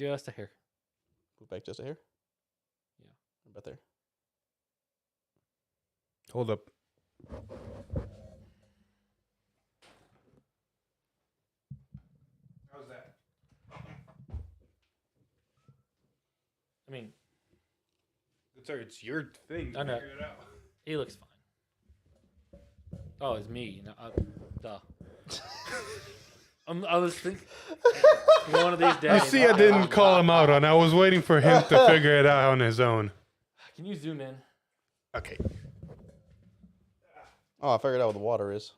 just a hair. Move back just a hair. Yeah. About there. Hold up. How's that? I mean, It's your thing. I know. Figure it out. he looks fine. Oh, it's me. No, duh. I was thinking one of these You days. see, I didn't call him out on. I was waiting for him to figure it out on his own. Can you zoom in? Okay. Oh, I figured out where the water is.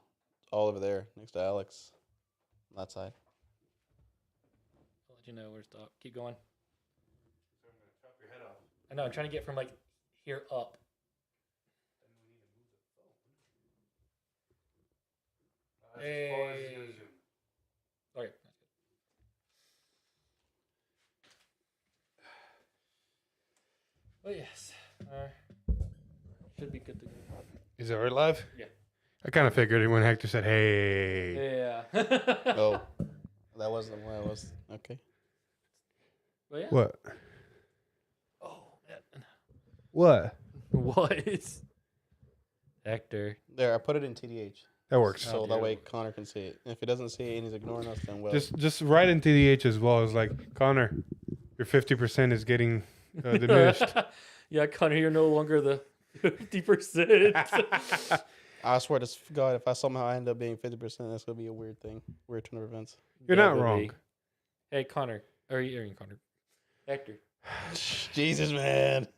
All over there, next to Alex. On that side. I'll let you know where to stop. Keep going. I know. I'm trying to get from like here up. Hey. Okay. Oh yes. Should be good to go. Is it already live? Yeah. I kind of figured it when Hector said, hey. Yeah. Oh, that wasn't what I was. Okay. Well, yeah. What? Oh man. What? What? Hector. There, I put it in TDH. That works. So that way Connor can see it. And if he doesn't see it and he's ignoring us, then well. Just write in TDH as well. It's like, Connor, your 50% is getting diminished. Yeah, Connor, you're no longer the 50%. I swear to God, if I somehow end up being 50%, that's going to be a weird thing. Weird turn of events. You're Yeah, not baby. wrong. Hey, Connor. Or you Connor. Hector. Jesus, man.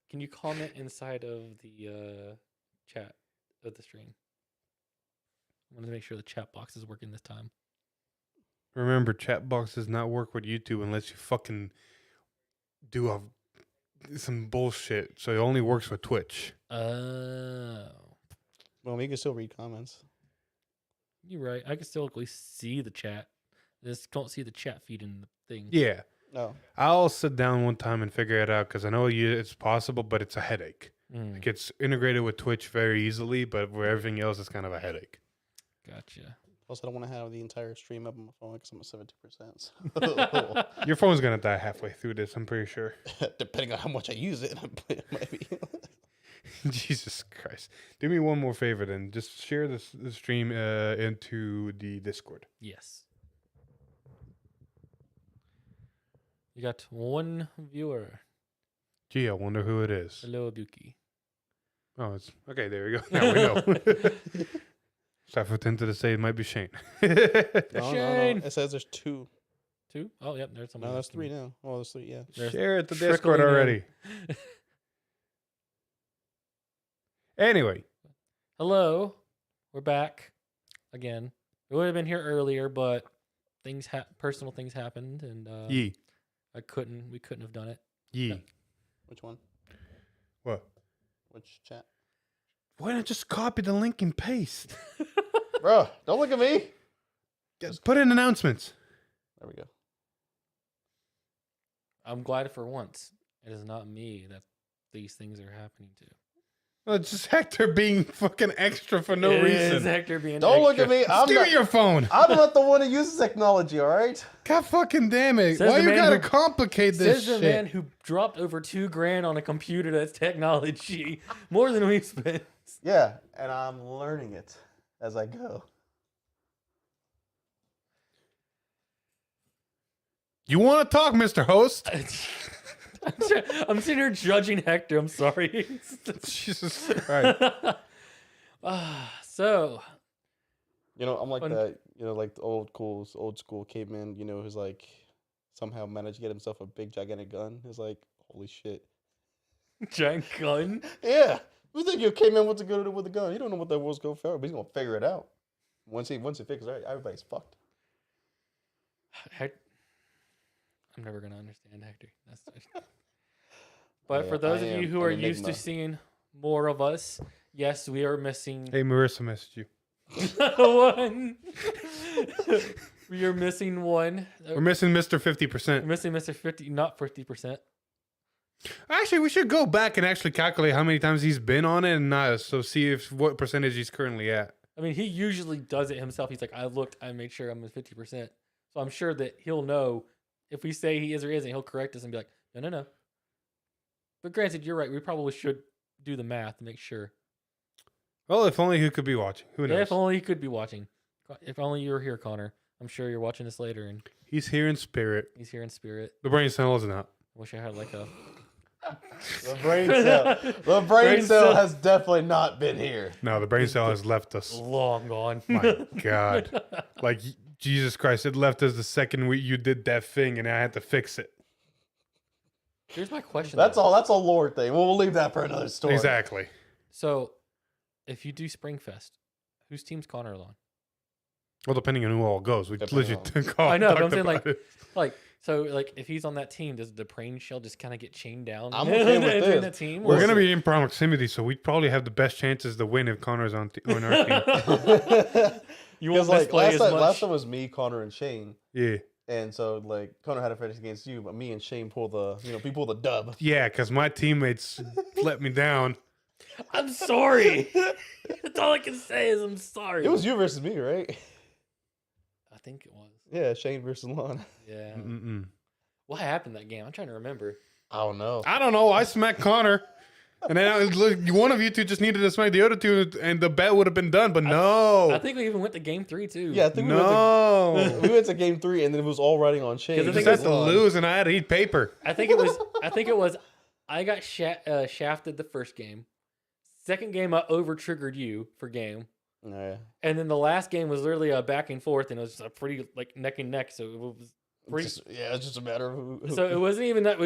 Can you comment inside of the chat of the stream? I wanted to make sure the chat box is working this time. Remember, chat box does not work with YouTube unless you fucking do some bullshit. So it only works with Twitch. Oh. Well, we can still read comments. You're right. I can still at least see the chat. I just don't see the chat feed in the thing. Yeah. No. I'll sit down one time and figure it out because I know it's possible, but it's a headache. Mm, Like it's integrated with Twitch very easily, but for everything else, it's kind of a headache. gotcha. Plus, I don't want to have the entire stream up on my phone because I'm at 70%. Your phone's going to die halfway through this, I'm pretty sure. Depending on how much I use it, it might be. Jesus Christ. Do me one more favor then. Just share the stream into the Discord. Yes. You got one viewer. Gee, I wonder who it is. Hello, Buki. Oh, it's okay. There we go. Now we know. Start for into to say it might be Shane. No. Shane. It says there's two. Two? Oh, yep. There's somebody. No, there's asking three me. now. Oh, there's three, yeah. There's Share it to trickling Discord in. already. Anyway, Hello. We're back again. We would have been here earlier, but personal things happened, and Yee. we couldn't have done it. Yee. Which one? What? Which chat? Why not just copy the link and paste? Bro, don't look at me. Put in announcements. There we go. I'm glad for once it is not me that these things are happening to. Well, it's just Hector being fucking extra for no It reason. is Hector being Don't look extra. at me. Just give me your phone. I'm not the one who uses technology, all right? God fucking damn it. Says Why the you man gotta who- complicate this Says the man shit? who dropped over $2,000 on a computer that's technology. More than we spent. Yeah, and I'm learning it as I go. You want to talk, Mr. Host? I'm sitting here judging Hector. I'm sorry. Jesus Christ. So, You know, I'm like Fun. that, like the old school caveman, who's like somehow managed to get himself a big gigantic gun. He's like, holy shit. giant gun. Yeah. You think your caveman wants to go with a gun? You don't know what that world's going for, but he's gonna figure it out. Once he figures it out, everybody's fucked. I'm never gonna understand Hector. But I- for those I of you am who an are used to enigma. seeing more of us, yes, we are missing Hey, Marissa messaged you. one. We are missing one. We're missing Mr. We're 50%. missing Mr. 50, not 50%. Actually, we should go back and actually calculate how many times he's been on it and not, so see what percentage he's currently at. I mean, he usually does it himself. He's like, I made sure I'm at 50%. So I'm sure that he'll know if we say he is or isn't, he'll correct us and be like, no. But granted, you're right. We probably should do the math to make sure. Well, if only he could be watching. Who knows? Yeah, if only he could be watching. If only you were here, Connor. I'm sure you're watching this later, and He's here in spirit. he's here in spirit. The brain cell is not. Wish I had like a. The brain cell. The brain cell has definitely not been here. No, the brain cell has left us. Long gone. My God. Like, Jesus Christ, it left us the second you did that thing, and I had to fix it. Here's my question. That's though. all. That's a lore thing. We'll leave that for another story. Exactly. So, if you do Springfest, whose team's Connor on? Well, depending on who all goes, we Depending legit on- I know, but I'm talked saying, about like- it. Like, if he's on that team, does the brain shell just kind of get chained down? I'm okay with in this. that team? We're Or- gonna be in proximity, so we probably have the best chances to win if Connor's on on our team. You Because won't like misplay last as time, much. last time was me, Connor, and Shane, Yeah, and so like Connor had a finish against you, but me and Shane pulled the we pulled the dub. yeah, because my teammates let me down. I'm sorry. That's all I can say is I'm sorry. It was you versus me, right? I think it was. Yeah, Shane versus Lon. Yeah. Mm-mm. What happened that game? I'm trying to remember. I don't know. I don't know. I smacked Connor, and then one of you two just needed to smack the other two, and the bet would have been done. But no, I think we even went to game 3 too. Yeah, I think no. we went to game 3, and then it was all riding on Shane. 'Cause I You think just it had to Lon. lose, and I had to eat paper. I think it was. I got shafted the first game. Second game, I over triggered you for game, Yeah. and then the last game was literally a back and forth, and it was a pretty like neck and neck. So it was pretty. It's just a matter of who. So it wasn't even that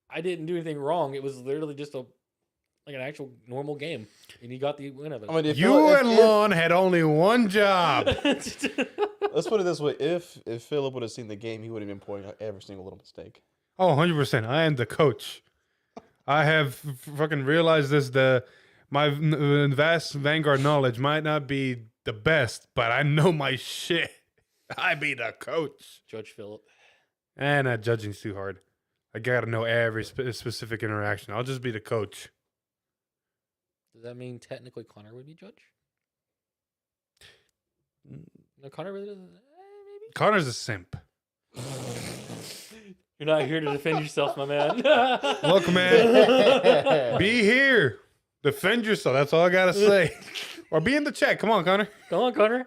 I didn't do anything wrong. It was literally just an actual normal game, and you got the win of it. I mean, if You if- and if- Lon had only one job. Let's put it this way: if Philip would have seen the game, he would have been pointing out every single little mistake. Oh, 100%. I am the coach. I have fucking realized this. My vast Vanguard knowledge might not be the best, but I know my shit. I be the coach. Judge Phillip. And not judging's too hard. I gotta know every specific interaction. I'll just be the coach. Does that mean technically Connor would be judge? No, Connor really doesn't. Maybe. Connor's a simp. You're not here to defend yourself, my man. Look, man, be here. Defend yourself. That's all I gotta say. Or be in the chat. Come on, Connor. Come on, Connor.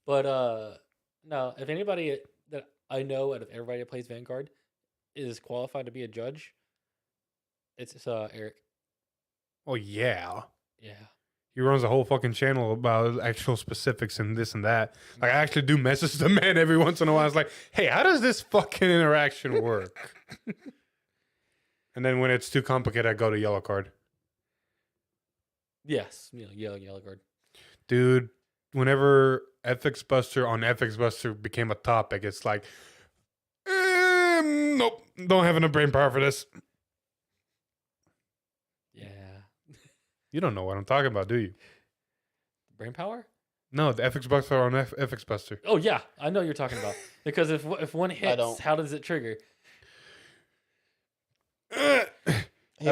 But no, if anybody that I know out of everybody that plays Vanguard is qualified to be a judge, it's Eric. Oh yeah. Yeah. He runs a whole fucking channel about actual specifics and this and that. Like, I actually do message the man every once in a while. I was like, hey, how does this fucking interaction work? And then when it's too complicated, I go to yellow card. Yes. Yellow card. Dude, whenever FX Buster on FX Buster became a topic, it's like, nope, don't have enough brain power for this. Yeah. You don't know what I'm talking about, do you? Brain power? No, the FX Buster on FX Buster. Oh yeah, I know what you're talking about. Because if one hits, don't. how does it trigger? I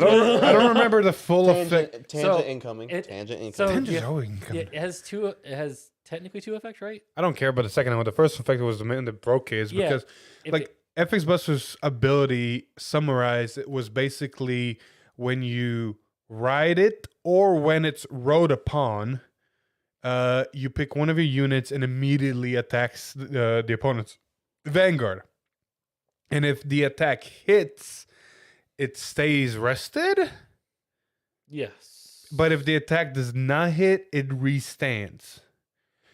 don't remember the full effect. Tangent So, incoming. Tangent incoming. so- Tangent's yeah. always Yeah, coming. it has two. It has technically 2 effects, right? I don't care about the second one. The first effect was the man that broke his Yeah, because If like it- FX Buster's ability summarized, it was basically when you ride it or when it's rode upon, you pick one of your units and immediately attacks the opponent's Vanguard. And if the attack hits, it stays rested. yes. But if the attack does not hit, it restands.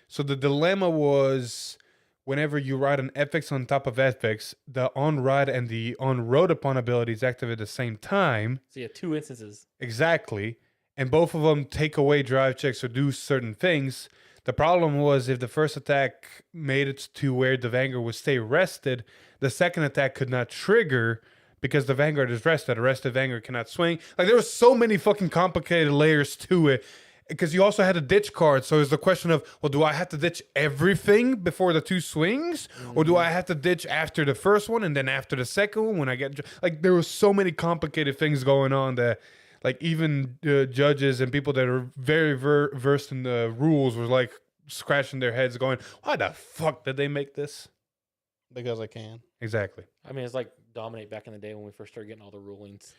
So the dilemma was whenever you ride an FX on top of FX, the on ride and the on road upon abilities activate at the same time. So you have 2 instances. Exactly. And both of them take away drive checks or do certain things. The problem was if the first attack made it to where the Vanguard would stay rested, the second attack could not trigger because the Vanguard is rested. A rested Vanguard cannot swing. Like, there were so many fucking complicated layers to it. Because you also had a ditch card. So it's the question of, well, do I have to ditch everything before the 2 swings? Or do I have to ditch after the first one and then after the second one when I get... Like, there were so many complicated things going on that, like, even judges and people that are very versed in the rules were, like, scratching their heads going, why the fuck did they make this? Because I can. Exactly. I mean, it's like Dominate back in the day when we first started getting all the rulings.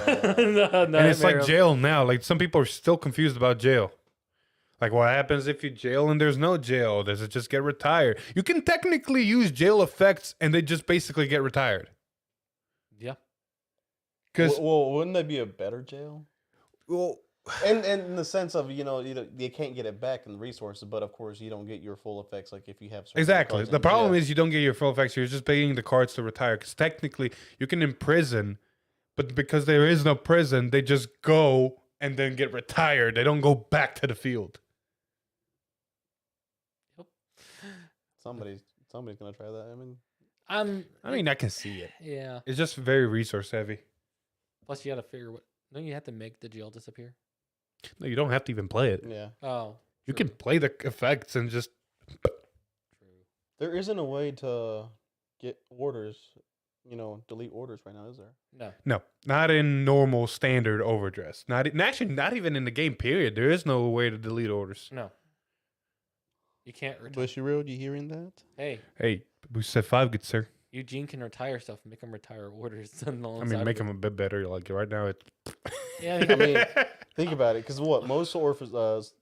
And it's like jail now. Like some people are still confused about jail. Like what happens if you jail and there's no jail? Does it just get retired? You can technically use jail effects and they just basically get retired. Yeah. Because Well, wouldn't that be a better jail? well, And in the sense of you can't get it back in the resources, but of course you don't get your full effects like if you have certain exactly. cards The in problem jail. is you don't get your full effects. You're just paying the cards to retire. Because technically you can imprison, but because there is no prison, they just go and then get retired. They don't go back to the field. somebody's gonna try that. I mean, I can see it. Yeah. It's just very resource heavy. Plus, you got to figure what. Don't you have to make the jail disappear? No, you don't have to even play it. Yeah, Oh, You true, can play the effects and just True. there isn't a way to get orders. Delete orders right now, is there? No. no, not in normal standard overdress. Actually, not even in the game period. There is no way to delete orders. No. You can't retire. Bushy Road, you hearing that? Hey, Hey, we said 5, good sir. Eugene can retire stuff. Make him retire orders. I mean, make them a bit better. Like right now, it's. Yeah, I mean, think about it, because most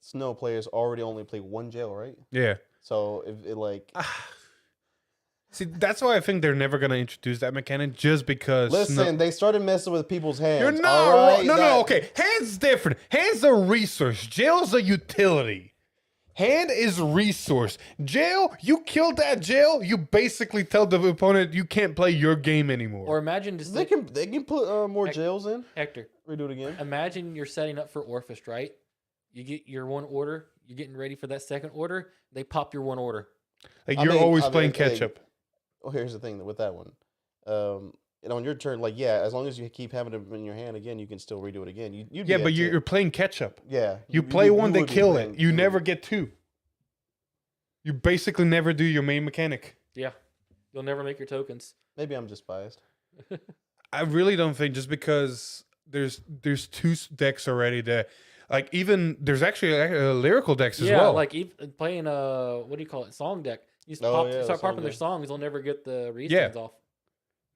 Snow players already only play one jail, right? Yeah. So if it like, See, that's why I think they're never gonna introduce that mechanic, just because. listen, they started messing with people's hands. You're not all wrong. right? No, okay. Hand's different. Hand's a resource. Jail's a utility. Hand is resource. Jail, you kill that jail, you basically tell the opponent you can't play your game anymore. or imagine just They can put more jails in. Hector. Redo it again. Imagine you're setting up for Orphist, right? You get your one order. You're getting ready for that second order. They pop your one order. Like I you're mean- always I mean, playing hey, catch up. Well, here's the thing with that one. On your turn, like as long as you keep having it in your hand again, you can still redo it again. You'd be Yeah, but able to- you're playing catch up. yeah. You play one, they would be kill playing- it. You would- never get 2. You basically never do your main mechanic. Yeah. You'll never make your tokens. Maybe I'm just biased. I really don't think just because there's 2 decks already that like even there's actually lyrical decks as Yeah, well. like playing what do you call it? Song deck. You just Oh, yeah, start song popping their deck. songs, they'll never get the Yeah. restands off.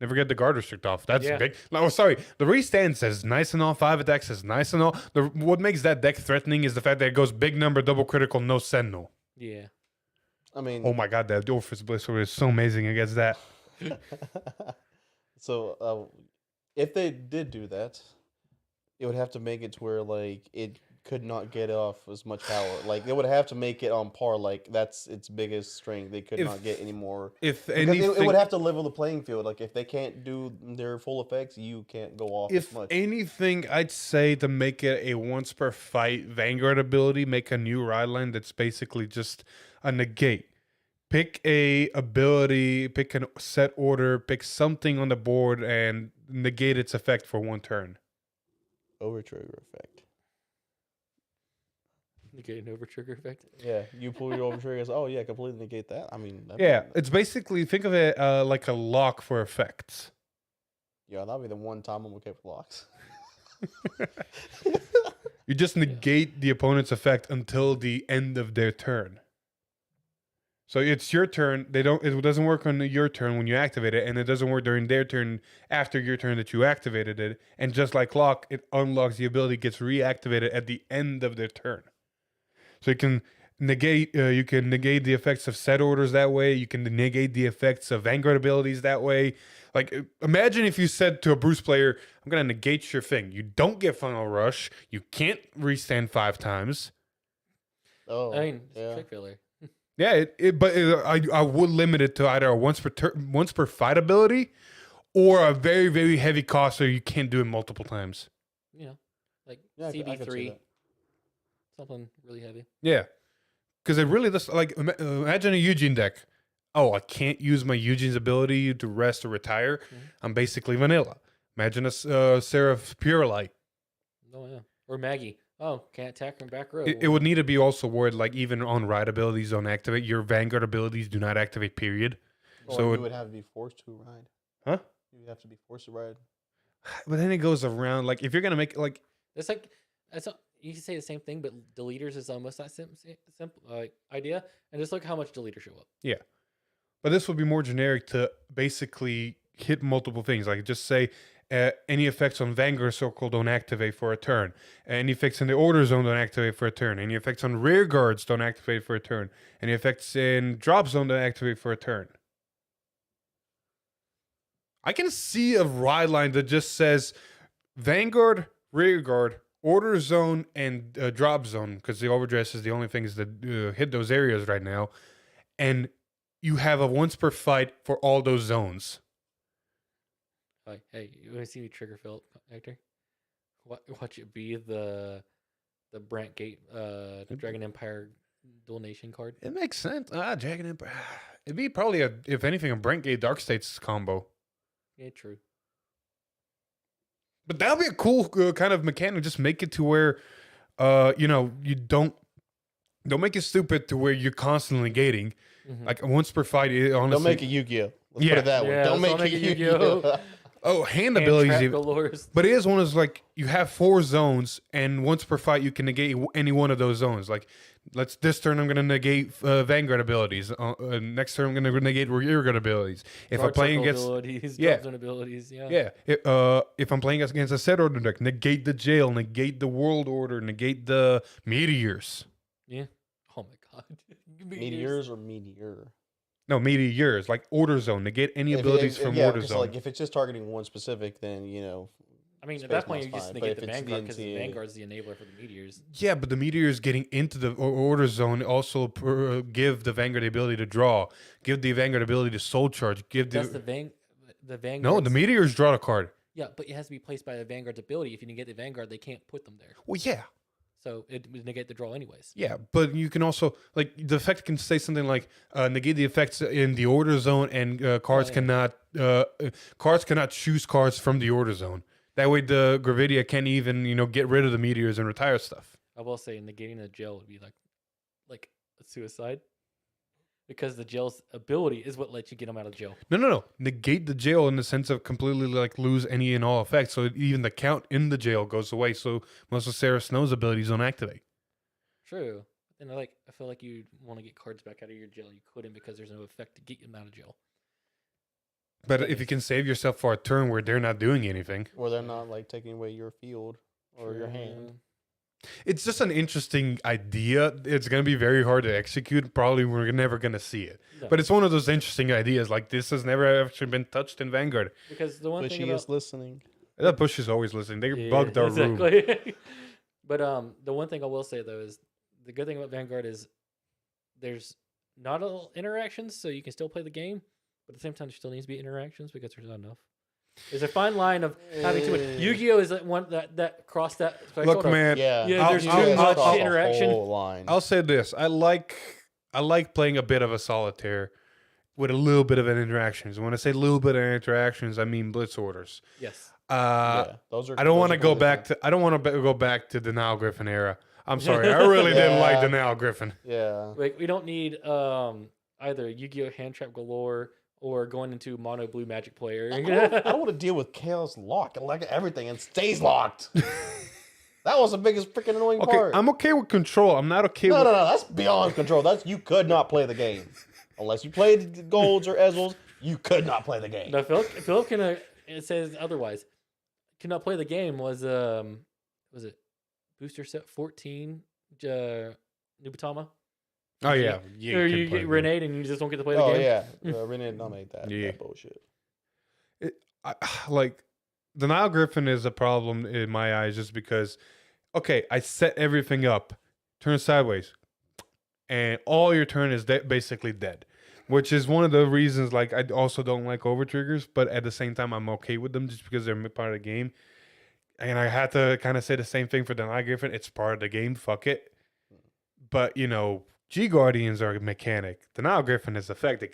Never get the guard restrict off. That's Yeah. big. No, sorry. The restand says nice and all. 5 attacks says nice and all. What makes that deck threatening is the fact that it goes big number, double critical, no sentinel. Yeah. I mean, Oh my god, that Orphis Blizzard is so amazing against that. so if they did do that, it would have to make it to where like it could not get off as much power. Like they would have to make it on par. Like that's its biggest strength. They could If not get any more. If Because anything, it would have to level the playing field. Like if they can't do their full effects, you can't go off as if much. anything, I'd say to make it a once per fight Vanguard ability, make a new ride line that's basically just a negate. Pick a ability, pick a set order, pick something on the board, and negate its effect for 1 turn. Over trigger effect. You get an over trigger effect. Yeah, you pull your over triggers. Oh yeah, completely negate that. I mean, Yeah, it's basically think of it like a lock for effects. yeah, that'll be the one time I'm okay with locks. You just negate the opponent's effect until the end of their turn. So it's your turn. It doesn't work on your turn when you activate it, and it doesn't work during their turn after your turn that you activated it. And just like lock, it unlocks the ability, gets reactivated at the end of their turn. So you can negate the effects of set orders that way. You can negate the effects of Vanguard abilities that way. Like imagine if you said to a Bruce player, "I'm gonna negate your thing. You don't get Final Rush. You can't restand 5 times." Oh, I mean, yeah. trick failure. Yeah, I would limit it to either a once per fight ability, or a very very heavy cost so you can't do it multiple times. You know, like Yeah, I could see CB3, that. something really heavy. Yeah, because it really does. Like imagine a Eugene deck. Oh, I can't use my Eugene's ability to rest or retire. Mhm. I'm basically vanilla. Imagine a Seraph Pure Light. Oh yeah, or Maggie. Oh, can't attack from back row. It would need to be also worded like even on ride abilities don't activate. Your Vanguard abilities do not activate. Period. Or So you it- would have to be forced to ride. Huh? You would have to be forced to ride. But then it goes around. Like if you're gonna make like It's like you can say the same thing, but deleters is almost that simple idea. And just look how much deleters show up. But this would be more generic to basically hit multiple things. Like just say any effects on Vanguard Circle don't activate for a turn. Any effects in the Order Zone don't activate for a turn. Any effects on Rear Guards don't activate for a turn. Any effects in Drop Zone don't activate for a turn. I can see a ride line that just says Vanguard, Rear Guard, Order Zone, and Drop Zone, because the Overdress is the only things that hit those areas right now. And you have a once per fight for all those zones. Hey, you want to see me trigger Philip, Hector? Watch it be the Brant Gate Dragon Empire Dual Nation card. It makes sense. Dragon Empire. It'd be probably, if anything, a Brent Gate Dark States combo. Yeah, true. But that would be a cool kind of mechanic. Just make it to where, you don't make it stupid to where you're constantly gating. Mhm. Like once per fight, honestly. Don't make it Yu-Gi-Oh. Let's Yeah. put it that way. Yeah, Don't let's make not it make it Yu-Gi-Oh. Yu-Gi-Oh. Oh, hand Hand abilities. trap even. galores. But it is one is like you have 4 zones, and once per fight you can negate any one of those zones. Like, this turn I'm going to negate Vanguard abilities. Next turn I'm going to negate Rear Guard abilities. If I'm Guard playing circle against, abilities, Yeah. drop zone abilities, yeah. yeah, if I'm playing against a set order deck, negate the jail, negate the world order, negate the meteors. Yeah. Oh my god. Meteors or meteor? No, meteors like order zone. Negate any If- abilities if- from yeah, order because, zone. like if it's just targeting one specific, then I mean, at Space that point, Mouse you just fine, but negate if the it's Vanguard because the DNC, Vanguard's the enabler for the meteors. Yeah, but the meteors getting into the order zone also give the Vanguard the ability to draw, give the Vanguard ability to soul charge, give That's the the Vanguard. no, the meteors draw the card. Yeah, but it has to be placed by the Vanguard's ability. If you negate the Vanguard, they can't put them there. Well, yeah, So it would negate the draw anyways. yeah, but you can also like the effect can say something like negate the effects in the order zone, and cards cannot choose cards from the order zone. That way, the Gravidia can't even get rid of the meteors and retire stuff. I will say negating the gel would be like a suicide. Because the gel's ability is what lets you get them out of jail. No. Negate the jail in the sense of completely like lose any and all effects. So even the count in the jail goes away. So most of Sarah Snow's abilities don't activate. True. And I feel like you want to get cards back out of your jail. You couldn't because there's no effect to get them out of jail. But if you can save yourself for a turn where they're not doing anything, or they're not like taking away your field or your hand. it's just an interesting idea. It's going to be very hard to execute. Probably we're never going to see it. No. But it's one of those interesting ideas. Like this has never actually been touched in Vanguard. Because the one But thing she about is listening. That Bush is always listening. They Yeah, bugged our room. exactly. But the one thing I will say though is the good thing about Vanguard is there's not all interactions, so you can still play the game, but at the same time there still needs to be interactions because there's not enough. There's a fine line of having too much. Yu-Gi-Oh is that one that crossed that. Look, man. Yeah, Yeah, there's you too guys much cross a interaction. whole line. I'll say this: I like playing a bit of a solitaire with a little bit of an interactions. When I say a little bit of interactions, I mean blitz orders. Yes. Yeah, those are. I don't those want to are go completely back to. I don't want to go back to the Nile Griffin era. I'm sorry, I really didn't like Yeah. the Nile Griffin. Yeah. Like we don't need either Yu-Gi-Oh hand trap galore or going into mono blue magic player. I don't want to deal with Chaos Lock and like everything and stays locked. That was the biggest freaking annoying Okay, part. I'm okay with control. I'm not okay No, with. no, no. That's beyond control. You could not play the game unless you played the golds or Ezreals. You could not play the game. No, Philip can. It says otherwise. Cannot play the game was it booster set 14 Nubatama? Oh yeah, Or can you play get the Renee and you just don't get to play the Oh game. yeah, Renee not made that. Yeah. That bullshit. like the Nile Griffin is a problem in my eyes just because okay, I set everything up, turn sideways, and all your turn is basically dead. Which is one of the reasons like I also don't like over triggers, but at the same time I'm okay with them just because they're part of the game. And I had to kind of say the same thing for the Nile Griffin. It's part of the game, fuck it. But G Guardians are a mechanic. The Nile Griffin is effect they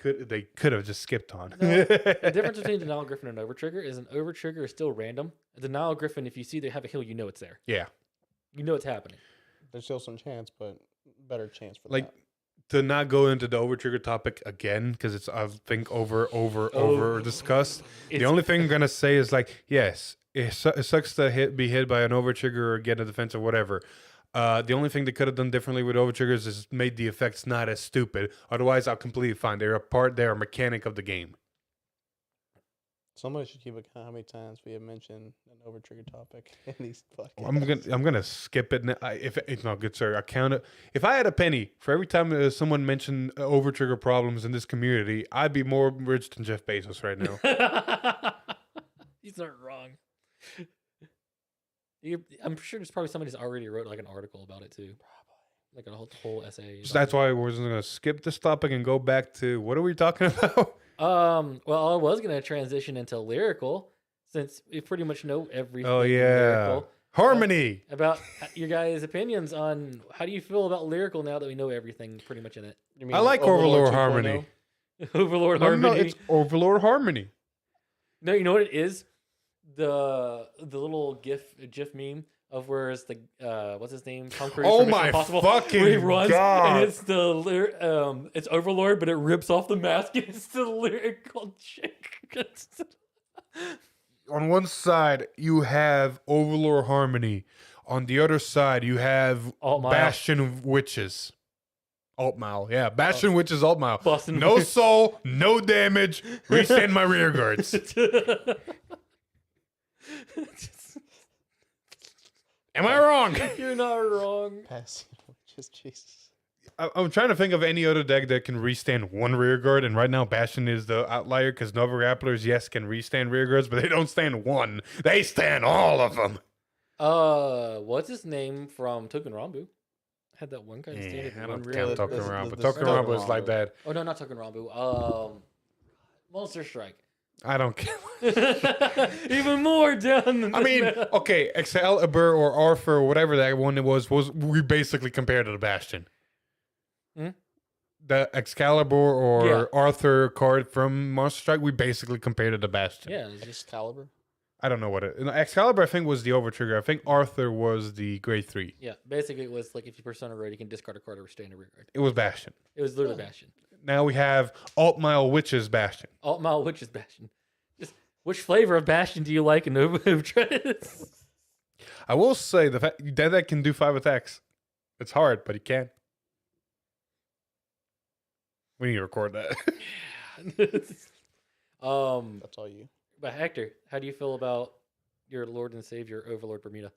could have just skipped on. No, the difference between Denial Griffin and Overtrigger is an Overtrigger is still random. A Denial Griffin, if you see they have a heal, you know it's there. Yeah. You know it's happening. There's still some chance, but better chance for Like that. to not go into the Overtrigger topic again because it's I think over discussed. The only thing I'm gonna say is like yes, it sucks to be hit by an Overtrigger or get a defense or whatever. The only thing they could have done differently with over triggers is made the effects not as stupid. Otherwise, I'll completely fine. They're a mechanic of the game. Somebody should keep account how many times we have mentioned an over trigger topic in these podcasts. I'm gonna skip it. If no, good sir, I count it. If I had a penny for every time someone mentioned over trigger problems in this community, I'd be more rich than Jeff Bezos right now. He's not wrong. I'm sure there's probably somebody who's already wrote like an article about it too. Like a whole essay. So that's why we're just gonna skip this topic and go back to what are we talking about? Well, I was gonna transition into lyrical since we pretty much know everything. Oh in yeah, lyrical. harmony. About your guys' opinions on how do you feel about lyrical now that we know everything pretty much in it. You mean I like Overlord Harmony. 2.0? Overlord No, Harmony. it's Overlord Harmony. No, you know what it is? The little GIF meme of where it's the what's his name? Tom Cruise. Oh from Mission my Impossible, fucking where he runs God. and it's it's Overlord, but it rips off the mask and it's the lyrical chick. On one side, you have Overlord Harmony. On the other side, you have Altmile. Bastion Witches. Altmile, yeah. Bastion Witches, Altmile. Boston No Witch. soul, no damage. Restand my rear guards. Am I wrong? You're not wrong. Passing, just Jesus. I'm trying to think of any other deck that can restand one rear guard, and right now Bastion is the outlier because Nova Grapplers, yes, can restand rear guards, but they don't stand one. They stand all of them. What's his name from Token Rambu? Had that one guy that Yeah, standing I one don't rear. count Token Token the- Rambu. the Token Token Rambu is like Rambu. that. Oh no, not Token Rambu. Monster Strike. I don't care. Even more down. Than I mean, okay, Excalibur or Arthur or whatever that one it was we basically compared to the Bastion. Hmm? The Excalibur or Yeah. Arthur card from Monster Strike, we basically compared to the Bastion. yeah, it's just Excalibur. I don't know what it. Excalibur, I think, was the Overtrigger. I think Arthur was the grade 3. yeah. Basically, it was like if you persona road, you can discard a card or restrain a rear guard. It was Bastion. It was literally Bastion. Now we have Altmile Witches Bastion. Altmile Witch's Bastion. Just which flavor of Bastion do you like in Overdress? I will say the fact that can do 5 attacks. It's hard, but he can. We need to record that. That's all you. But Hector, how do you feel about your Lord and Savior Overlord Bermuda?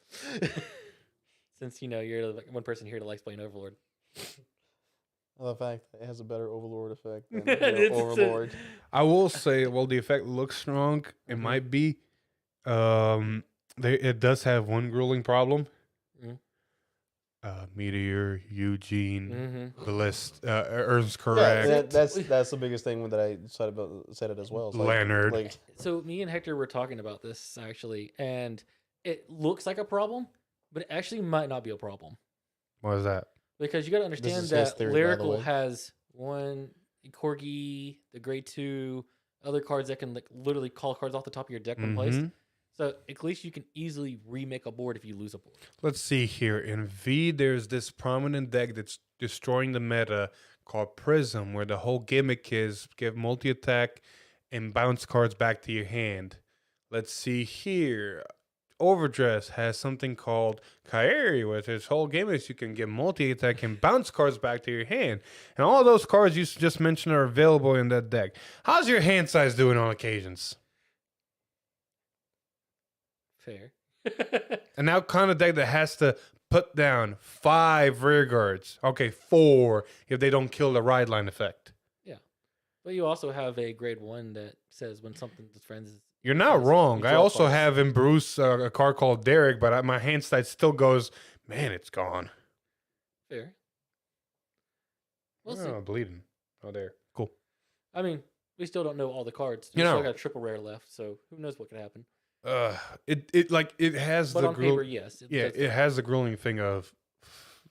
Since you're the one person here that likes playing Overlord. The fact that it has a better Overlord effect than It's, Overlord. I will say, well, the effect looks strong. It Mhm. might be. It does have one grueling problem. Mhm. Meteor, Eugene, Mm-hmm. the list earns Yeah, correct. that's the biggest thing that I said it as well. It's like- Leonard. like So me and Hector were talking about this actually, and it looks like a problem, but it actually might not be a problem. What is that? Because you got to understand is his that theory, by the Lyrical way. has one Corgi, the grade 2, other cards that can like literally call cards off the top of your deck when placed. Mhm. So at least you can easily remake a board if you lose a board. Let's see here. In V, there's this prominent deck that's destroying the meta called Prism, where the whole gimmick is give multi-attack and bounce cards back to your hand. Let's see here. Overdress has something called Kairi, with its whole gimmick is you can get multi-attack and bounce cards back to your hand. And all those cards you just mentioned are available in that deck. How's your hand size doing on occasions? Fair. And now kind of deck that has to put down 5 rear guards. Okay, 4 if they don't kill the ride line effect. But you also have a grade 1 that says when something that's friends is You're not Yes, wrong. you I draw also cards. have in Bruce a card called Derek, but my hand size still goes, man, it's gone. fair. We'll see. Oh, bleeding. Oh, there. Cool. I mean, we still don't know all the cards. We You know. still got a triple rare left, so who knows what could happen. It has But the on paper, gruel- yes. yeah, does- it has the grueling thing of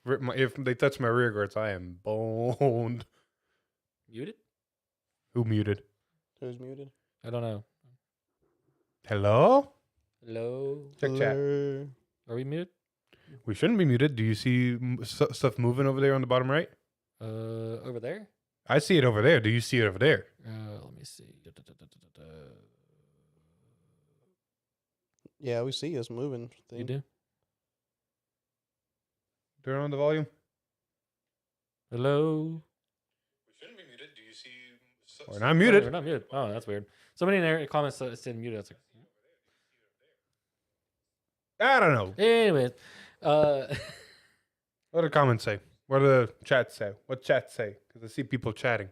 if they touch my rear guards, I am boned. Muted? Who muted? who's muted? I don't know. Hello? Hello? Check chat. Hello? Are we muted? We shouldn't be muted. Do you see stuff moving over there on the bottom right? Over there? I see it over there. Do you see it over there? Let me see. Yeah, we see us moving. You do? Turn on the volume. Hello. We shouldn't be muted. Do you see? We're not muted. We're not muted. Oh, that's weird. Somebody in there comments said muted. I was like, I don't know. anyways, What do the comments say? What do the chat say? What chat say? Because I see people chatting.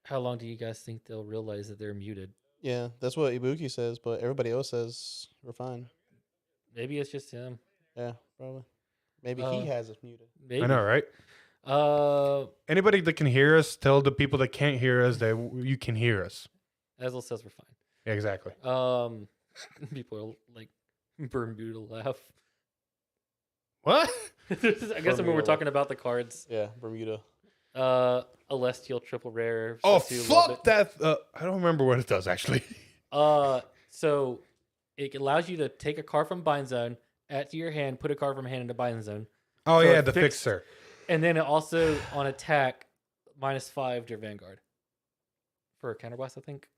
how long do you guys think they'll realize that they're muted? Yeah, that's what Ibuki says, but everybody else says we're fine. Maybe it's just him. Yeah, probably. Maybe he has us muted. Maybe. I know, right? Anybody that can hear us, tell the people that can't hear us that you can hear us. Asl says we're fine. Yeah, exactly. People are like Bermuda laugh. What? I guess when we're talking about the cards. Yeah, Bermuda. Celestial triple rare. Oh, Setsu, love fuck that. I don't remember what it does, actually. So it allows you to take a card from Bind Zone, add to your hand, put a card from hand into Bind Zone. Oh, So yeah, it the fixed- fixer. And then it also, on attack, -5 to your Vanguard. For a counterblast, I think.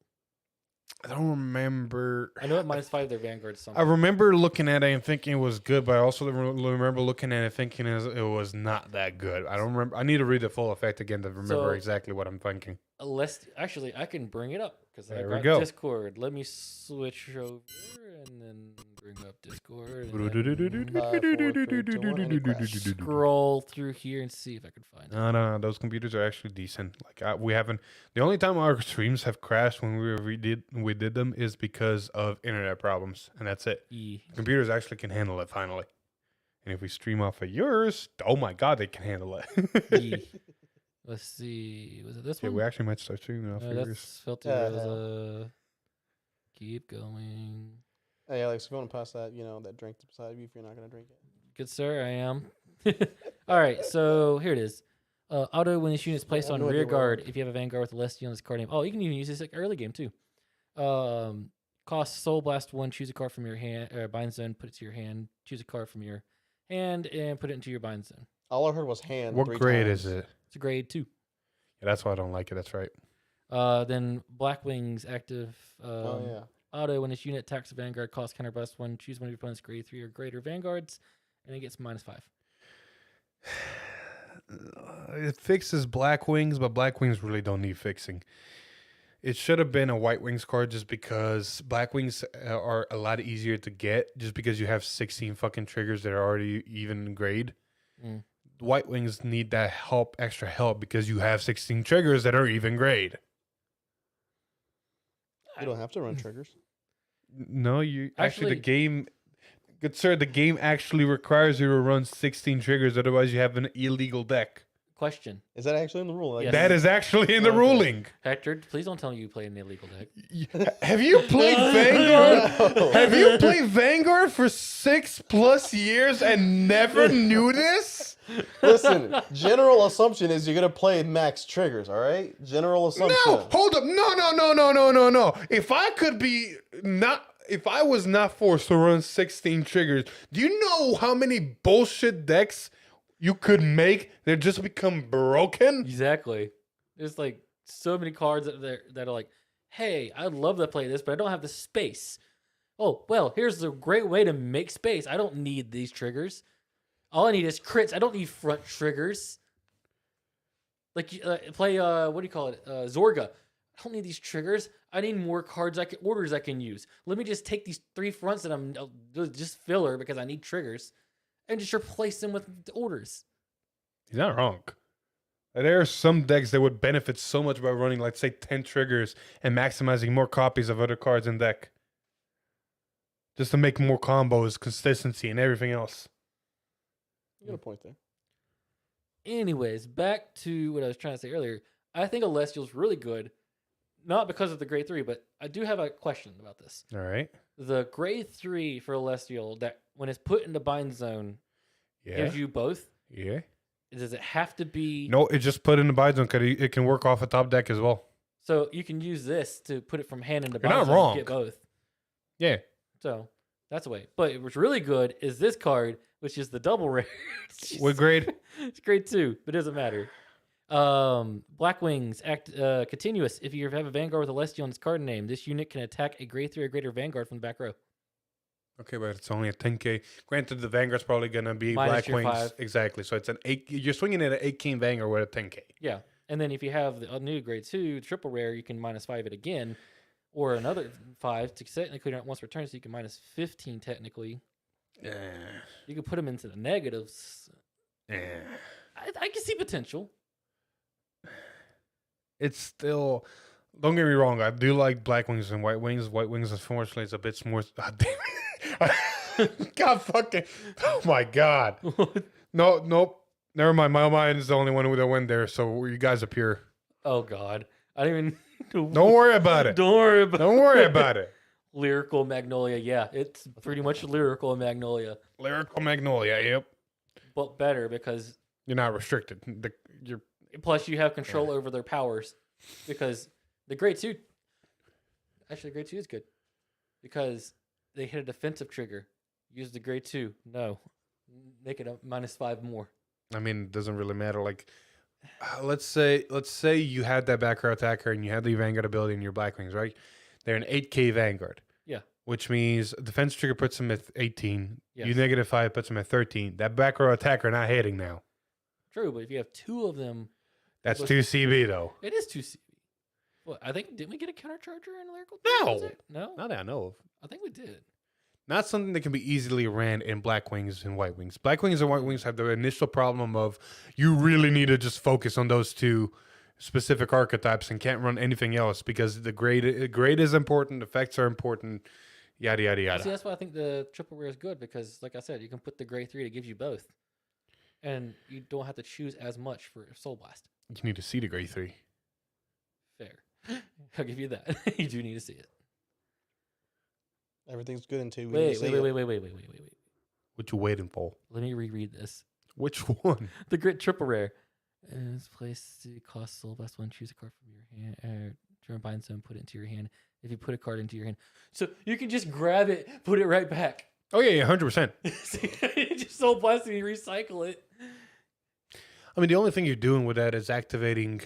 I don't remember. I know it -5 their Vanguard is I something. remember looking at it and thinking it was good, but I also remember looking at it thinking it was not that good. I don't remember. I need to read the full effect again to remember So- exactly what I'm thinking. Actually, I can bring it up because I There we got go. Discord. Let me switch over and then bring up Discord. And then scroll through here and see if I can find it. No. Those computers are actually decent. Like we haven't. The only time our streams have crashed when we did them is because of internet problems, and that's it. Computers actually can handle it finally. And if we stream off of yours, oh my god, they can handle it. Let's see. Was it this Yeah, one? we actually might start streaming off of yours. That's Filter Rosa. Keep going. Hey, Alex, if you want to pass that, that drink beside you if you're not going to drink it. Good sir, I am. All right, so here it is. Auto when this unit is placed I have on no rear idea where I guard. If you have a Vanguard with a less on this card name. Oh, you can even use this like early game too. Cost Soul Blast 1. Choose a card from your hand or bind zone. Put it to your hand. Choose a card from your hand and put it into your bind zone. All I heard was hand. What 3 grade times. is it? It's a grade 2. Yeah, that's why I don't like it. That's right. Then Blackwing's active. Oh, yeah. Auto when this unit attacks a Vanguard. Cost counterblast 1. Choose one of your opponent's grade 3 or greater Vanguards, and it gets -5. It fixes Black Wings, but Black Wings really don't need fixing. It should have been a White Wings card just because Black Wings are a lot easier to get just because you have 16 fucking triggers that are already even grade. Mm. White Wings need that extra help because you have 16 triggers that are even grade. You don't have to run triggers. No, you actually the Actually- game, good sir, the game actually requires you to run 16 triggers, otherwise you have an illegal deck. Question. Is that actually in the rule? Like, Yes. That is actually in the Okay. ruling. Hector, please don't tell me you play an illegal deck. Have you played Vanguard? No. Have you played Vanguard for 6+ years and never knew this? Listen, general assumption is you're going to play max triggers, all right? General assumption. No, hold up. No. If I was not forced to run 16 triggers, do you know how many bullshit decks you could make that just become broken? Exactly. There's like so many cards that are like, hey, I'd love to play this, but I don't have the space. Oh, well, here's a great way to make space. I don't need these triggers. All I need is crits. I don't need front triggers. Like, play, what do you call it? Zorga. I don't need these triggers. I need more cards orders I can use. Let me just take these 3 fronts that I'm just filler because I need triggers and just replace them with orders. He's not wrong. There are some decks that would benefit so much by running, like, say, 10 triggers and maximizing more copies of other cards in deck. Just to make more combos, consistency, and everything else. You got a point there. Anyways, back to what I was trying to say earlier. I think Celestial's really good, not because of the grade 3, but I do have a question about this. All right. The grade 3 for Celestial, that when it's put into bind zone, Yeah. gives you both. Yeah. Does it have to be? No, it just put in the buy zone because it can work off a top deck as well. So you can use this to put it from hand into You're bind not zone wrong. and get both. Yeah. So that's a way. But what's really good is this card, which is the double rare. What grade? It's grade 2, but it doesn't matter. Black Wings act continuous. If you have a Vanguard with a Celestial on its card name, this unit can attack a grade 3 or greater Vanguard from the back row. Okay, but it's only a 10K. Granted, the Vanguard's probably gonna be Minus your Blackwings. 5. Exactly. So it's an 8. You're swinging at an 8K Vanguard with a 10K. Yeah. And then if you have the new grade 2 triple rare, you can -5 it again, or another 5 to technically not once per turn, so you can -15 technically. Yeah. You can put them into the negatives. Yeah. I can see potential. It's still. Don't get me wrong. I do like Black Wings and White Wings. White Wings, unfortunately, is a bit more. God damn it. God fucking. Oh my God. No, nope. Never mind. My mind is the only one that went there. So you guys are pure. Oh God, I don't even. Don't worry about it. Don't worry about. Don't worry about it. Lyrical Magnolia, yeah, it's pretty much Lyrical Magnolia, Lyrical Magnolia. Yep. but better because You're not restricted. You're. plus you have control over their powers because the grade 2. Actually, the grade 2 is good because they hit a defensive trigger. Use the grade 2. No, make it a -5 more. I mean, it doesn't really matter. Like, let's say you had that back row attacker and you had the Vanguard ability in your Blackwings, right? They're an 8K Vanguard. Yeah. Which means defense trigger puts them at 18. You Yes. -5 puts them at 13. That back row attacker not hitting now. True, but if you have 2 of them, That's was- 2 CB though. it is 2 CB. Well, I think didn't we get a countercharger in Lyrical? No. Was it? No, Not that I know of. I think we did. Not something that can be easily ran in Black Wings and White Wings. Black Wings and White Wings have the initial problem of you really need to just focus on those 2 specific archetypes and can't run anything else because the grade is important, effects are important, yada yada See, yada. that's why I think the triple rare is good because, like I said, you can put the grade 3 that gives you both, and you don't have to choose as much for Soul Blast. You need to see the grade 3. Fair, I'll give you that. You do need to see it. Everything's good until we Wait. see it. Wait. What you waiting for? Let me reread this. Which one? The grit triple rare is placed to cost Soul Blast 1. Choose a card from your hand. Turn bind zone. Put it into your hand. If you put a card into your hand, so you can just grab it, put it right back. Oh yeah, 100%. You just Soul Blast and you recycle it. I mean, the only thing you're doing with that is activating.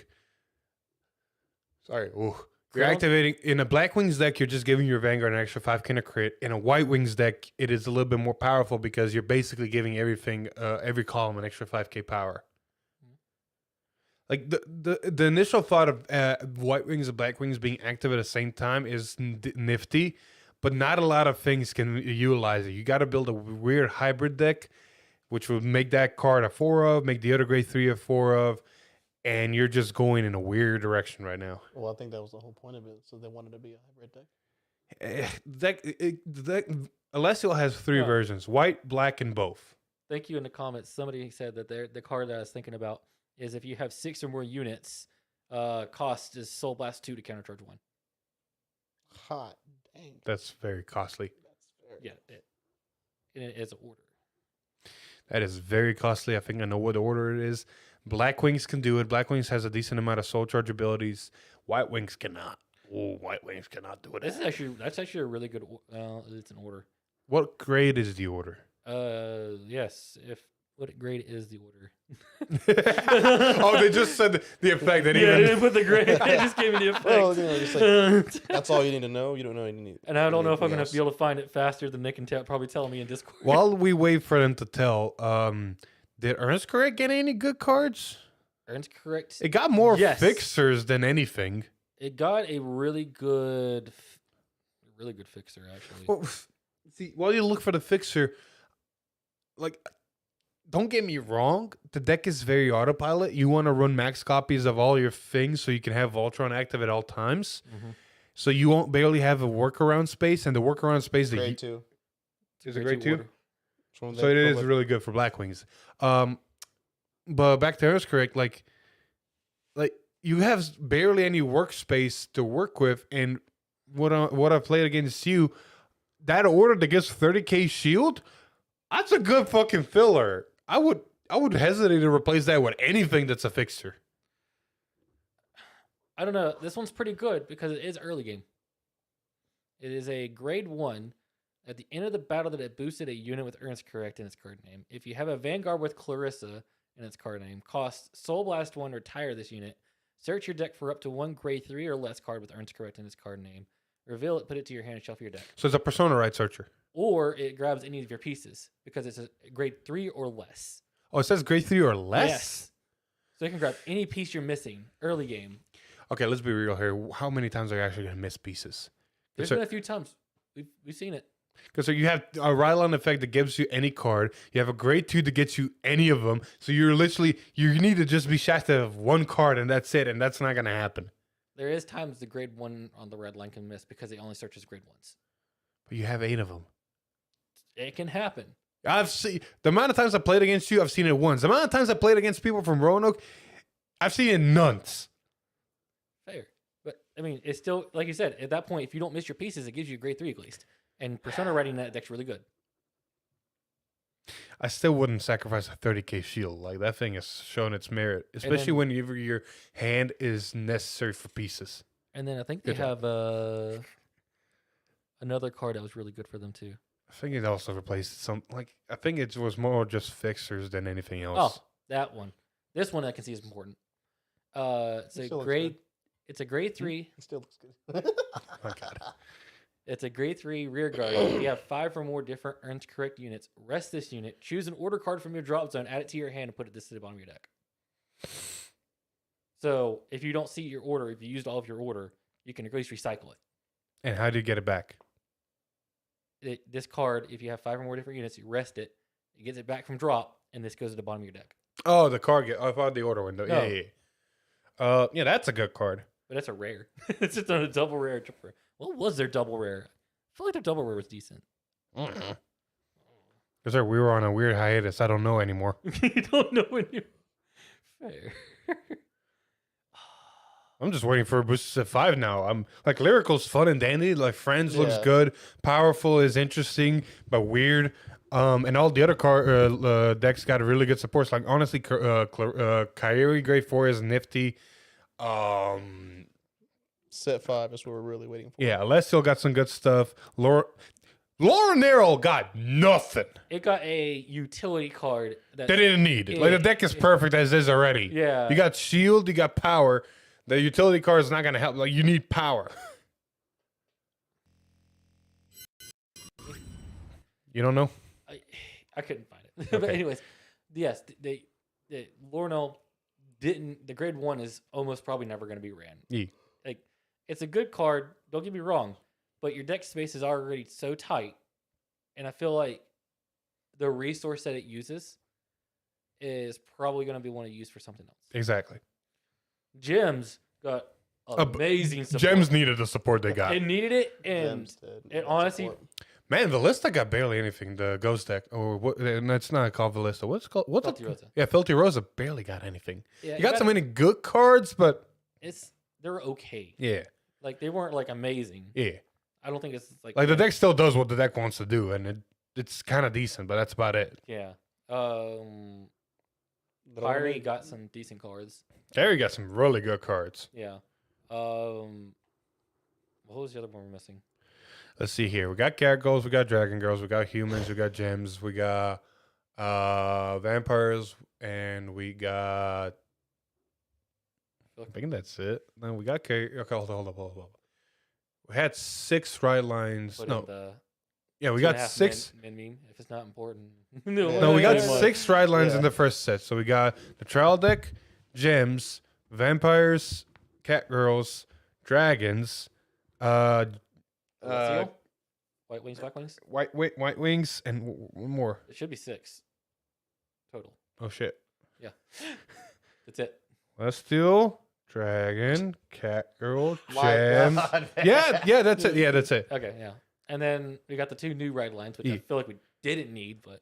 Sorry, ooh. You're Ground- activating in a Black Wings deck. You're just giving your Vanguard an extra 5K crit. In a White Wings deck, it is a little bit more powerful because you're basically giving everything, every column, an extra 5K power. Like the initial thought of White Wings and Black Wings being active at the same time is nifty, but not a lot of things can utilize it. You got to build a weird hybrid deck, which would make that card a 4 of, make the other grade 3 a 4 of, and you're just going in a weird direction right now. Well, I think that was the whole point of it. So they wanted to be a hybrid deck. Alessio has 3 Yeah. versions: white, black, and both. Thank you in the comments. Somebody said that the card that I was thinking about is if you have 6 or more units, cost is Soul Blast 2 to countercharge 1. Hot dang. That's very costly. That's fair. Yeah, it is an order. That is very costly. I think I know what order it is. Black Wings can do it. Black Wings has a decent amount of soul charge abilities. White Wings cannot. Oh, White Wings cannot do it. That's actually a really good. It's an order. What grade is the order? Yes. What grade is the order? Oh, they just said the effect. That Yeah, they didn't put the grade. They just gave me the effect. Well, just like, that's all you need to know. You don't know anything. And I don't know if I'm anything going to else. be able to find it faster than they can probably tell me in Discord. While we wait for them to tell, did Ernst Correct get any good cards? Ernst Correct. It got more Yes. fixers than anything. It got a really good fixer actually. Well, see, while you look for the fixer, like, don't get me wrong, the deck is very autopilot. You want to run max copies of all your things so you can have Voltron active at all times. Mhm. So you won't barely have a workaround space, and the workaround space that you, Grade 2. is a grade 2. order. So it is really good for Black Wings. But back to Earth Correct, like you have barely any workspace to work with, and what I played against you, that order that gets 30K shield, that's a good fucking filler. I would hesitate to replace that with anything that's a fixer. I don't know. This one's pretty good because it is early game. It is a grade 1. At the end of the battle that it boosted a unit with Ernst Correct in its card name. If you have a Vanguard with Clarissa in its card name, cost Soul Blast 1, retire this unit. Search your deck for up to 1 grade 3 or less card with Ernst Correct in its card name. reveal it, put it to your hand, and shuffle your deck. So it's a Persona Right Searcher. Or it grabs any of your pieces because it's a grade 3 or less. Oh, it says grade 3 or less? Yes. So it can grab any piece you're missing early game. Okay, let's be real here. How many times are you actually going to miss pieces? There's So- been a few times. We've seen it. Because so you have a Rylon effect that gives you any card. You have a grade 2 that gets you any of them. So you're literally, you need to just be shafted of one card and that's it. And that's not going to happen. There is times the grade 1 on the red line can miss because it only searches grade 1s. But you have 8 of them. It can happen. I've seen the amount of times I played against you, I've seen it once. The amount of times I played against people from Roanoke, I've seen it nonce. Fair. But, I mean, it's still, like you said, at that point, if you don't miss your pieces, it gives you a grade 3 at least. And Persona writing that deck's really good. I still wouldn't sacrifice a 30k shield. Like that thing has shown its merit, especially then- whenever your hand is necessary for pieces. And then I think they Good job. have another card that was really good for them, too. I think it also replaced some. Like I think it was more just fixers than anything else. Oh, that one. This one I can see is important. It's It a still looks grade. good. It's a grade 3. It still looks good. Oh my god. It's a grade 3 rear guard. If you have 5 or more different earned correct units, rest this unit. Choose an order card from your drop zone, add it to your hand, and put this to the bottom of your deck. So if you don't see your order, if you used all of your order, you can at least recycle it. And how do you get it back? This card, if you have 5 or more different units, you rest it. It gets it back from drop, and this goes to the bottom of your deck. Oh, the card get. Oh, I thought the order window. No. Yeah. Yeah, that's a good card. But that's a rare. It's just on a double rare. Triple rare. What was their double rare? I feel like their double rare was decent. Because we were on a weird hiatus. I don't know anymore. You don't know when you. Fair. I'm just waiting for Boosters at 5 now. I'm like Lyrical's fun and dandy. Like Friends looks Yeah. good. Powerful is interesting but weird. And all the other decks got really good supports. Like honestly, Kyrie grade 4 is nifty. Set 5 is what we're really waiting for. Yeah, Alessio got some good stuff. Laura Nero got nothing. It got a utility card that They didn't need. Like the deck is perfect as is already. Yeah. You got shield, you got power. The utility card is not gonna help. Like you need power. You don't know? I couldn't find it. Okay. But anyways, yes, they Lorno didn't. The grade 1 is almost probably never going to be ran. Yeah. Like it's a good card. Don't get me wrong, but your deck space is already so tight, and I feel like the resource that it uses is probably going to be one to use for something else. Exactly. Gems got amazing support. Gems needed the support they got. It needed it, and Gems did. it honestly- Support. Man, Vallista got barely anything. The Ghost deck, or what? No, it's not called Vallista. What's it called? What's Filthy it? Rosa. Yeah, Filthy Rosa barely got anything. Yeah, You got so many good cards, but they're okay. yeah, Like they weren't like amazing. yeah. I don't think it's like Like the deck still does what the deck wants to do, and it's kind of decent, but that's about it. Yeah. But I Fiery mean, got some decent cards. Terry got some really good cards. Yeah. What was the other one we're missing? Let's see here. We got Cat Girls, we got Dragon Girls, we got Humans, we got Gems, we got Vampires, and we got. I think that's it. No, we got Okay, hold up. We had 6 right lines. Put No, in the yeah, we 2.5 got 6. Min meme. If it's not important. No, we got Yeah. 6 ride lines in Yeah. the first set. So we got the Trial deck, Gems, Vampires, Cat Girls, Dragons, Seal? White wings, black wings. White Wings, and one more. It should be 6 total. Oh shit! Yeah. That's it. Celestial, Dragon, Cat Girl, my Gems. God, Yeah, that's it. Yeah, that's it. Okay, yeah. And then we got the 2 new ride lines, which I Yeah. feel like we didn't need, but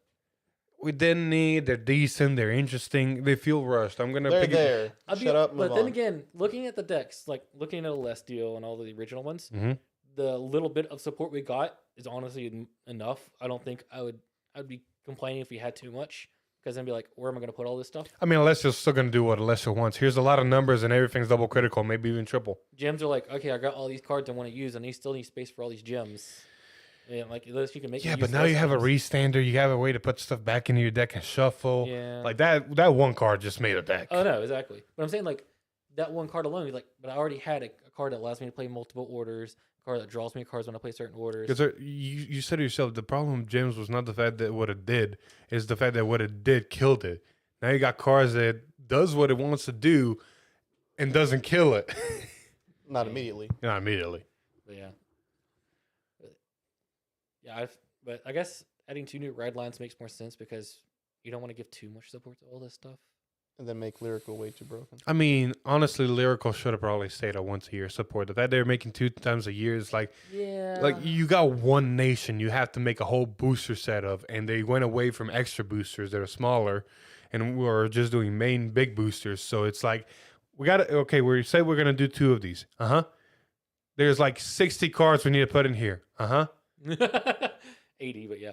We didn't need. They're decent. They're interesting. They feel rushed. I'm gonna They're pick there. I'd be- Shut up. But Move then on. again, looking at the decks, like looking at Alestio and all the original ones, Mhm. the little bit of support we got is honestly enough. I don't think I'd be complaining if we had too much, because then be like, where am I going to put all this stuff? I mean, Alessio's still gonna do what Alessio wants. Here's a lot of numbers, and everything's double critical, maybe even triple. Gems are like, okay, I got all these cards I want to use, and you still need space for all these gems. Yeah, like unless you can make. Yeah, use but now less you have a gems. restander. You have a way to put stuff back into your deck and shuffle. Yeah. Like that one card just made a deck. Oh no, exactly. But I'm saying like that one card alone, like, but I already had a card that allows me to play multiple orders, card that draws me cards when I play certain orders. Because you said to yourself, the problem with gems was not the fact that what it did, is the fact that what it did killed it. Now you got cards that does what it wants to do and doesn't kill it. Not immediately. Not immediately. But yeah. Yeah, but I guess adding 2 new ride lines makes more sense because you don't want to give too much support to all this stuff. And then make Lyrical way too broken. I mean, honestly, Lyrical should have probably stayed a once a year support. The fact they're making 2 times a year is like, Yeah. like you got one nation you have to make a whole booster set of, and they went away from extra boosters that are smaller, and we're just doing main big boosters. So it's like, we got to, okay, we say we're going to do 2 of these. There's like 60 cards we need to put in here. 80, but yeah.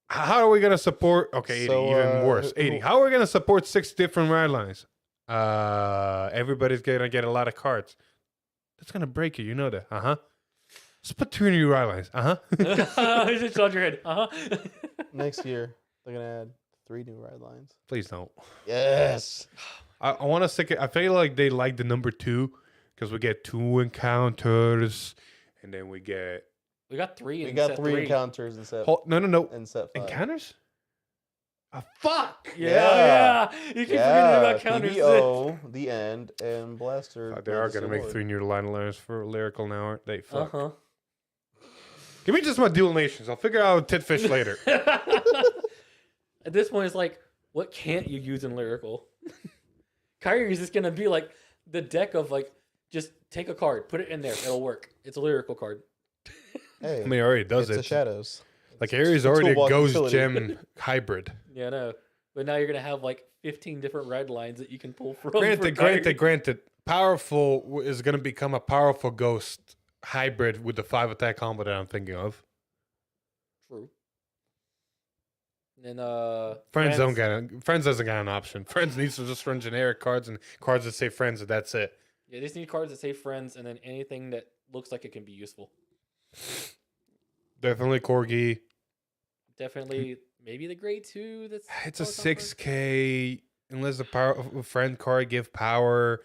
How are we going to support? Okay, 80, So, even worse. 80. How are we going to support 6 different ride lines? Everybody's going to get a lot of cards. That's going to break you. You know that. Let's put 2 new ride lines. You just shot your head. Next year, they're going to add 3 new ride lines. Please don't. Yes. I want to stick it. I feel like they like the number 2 because we get 2 encounters, and then we get We got 3 in We got set 3 3. encounters in set no in set 5. encounters. Fuck. Yeah. You keep forgetting about counters. PBO, The End, and Blaster. They are gonna make Lord. 3 new line lines for Lyrical now, aren't they? Fuck. Uh-huh. Give me just my dual nations. I'll figure out Titfish later. At this point, it's like, what can't you use in Lyrical? Kyrie is just going to be like the deck of like, just take a card, put it in there, it'll work. It's a Lyrical card. Hey, I mean, it already does it's it. the shadows. Like Ares already a Toolbox Ghost utility. Gem hybrid. Yeah, I know. But now you're going to have like 15 different red lines that you can pull from. Granted. Powerful is going to become a powerful Ghost hybrid with the 5 attack combo that I'm thinking of. True. And Friends doesn't got an option. Friends needs to just run generic cards and cards that say friends, and that's it. Yeah, they just need cards that say friends and then anything that looks like it can be useful. Definitely Corgi. Definitely maybe the grade 2 that's It's a called something. 6K unless the power friend card give power.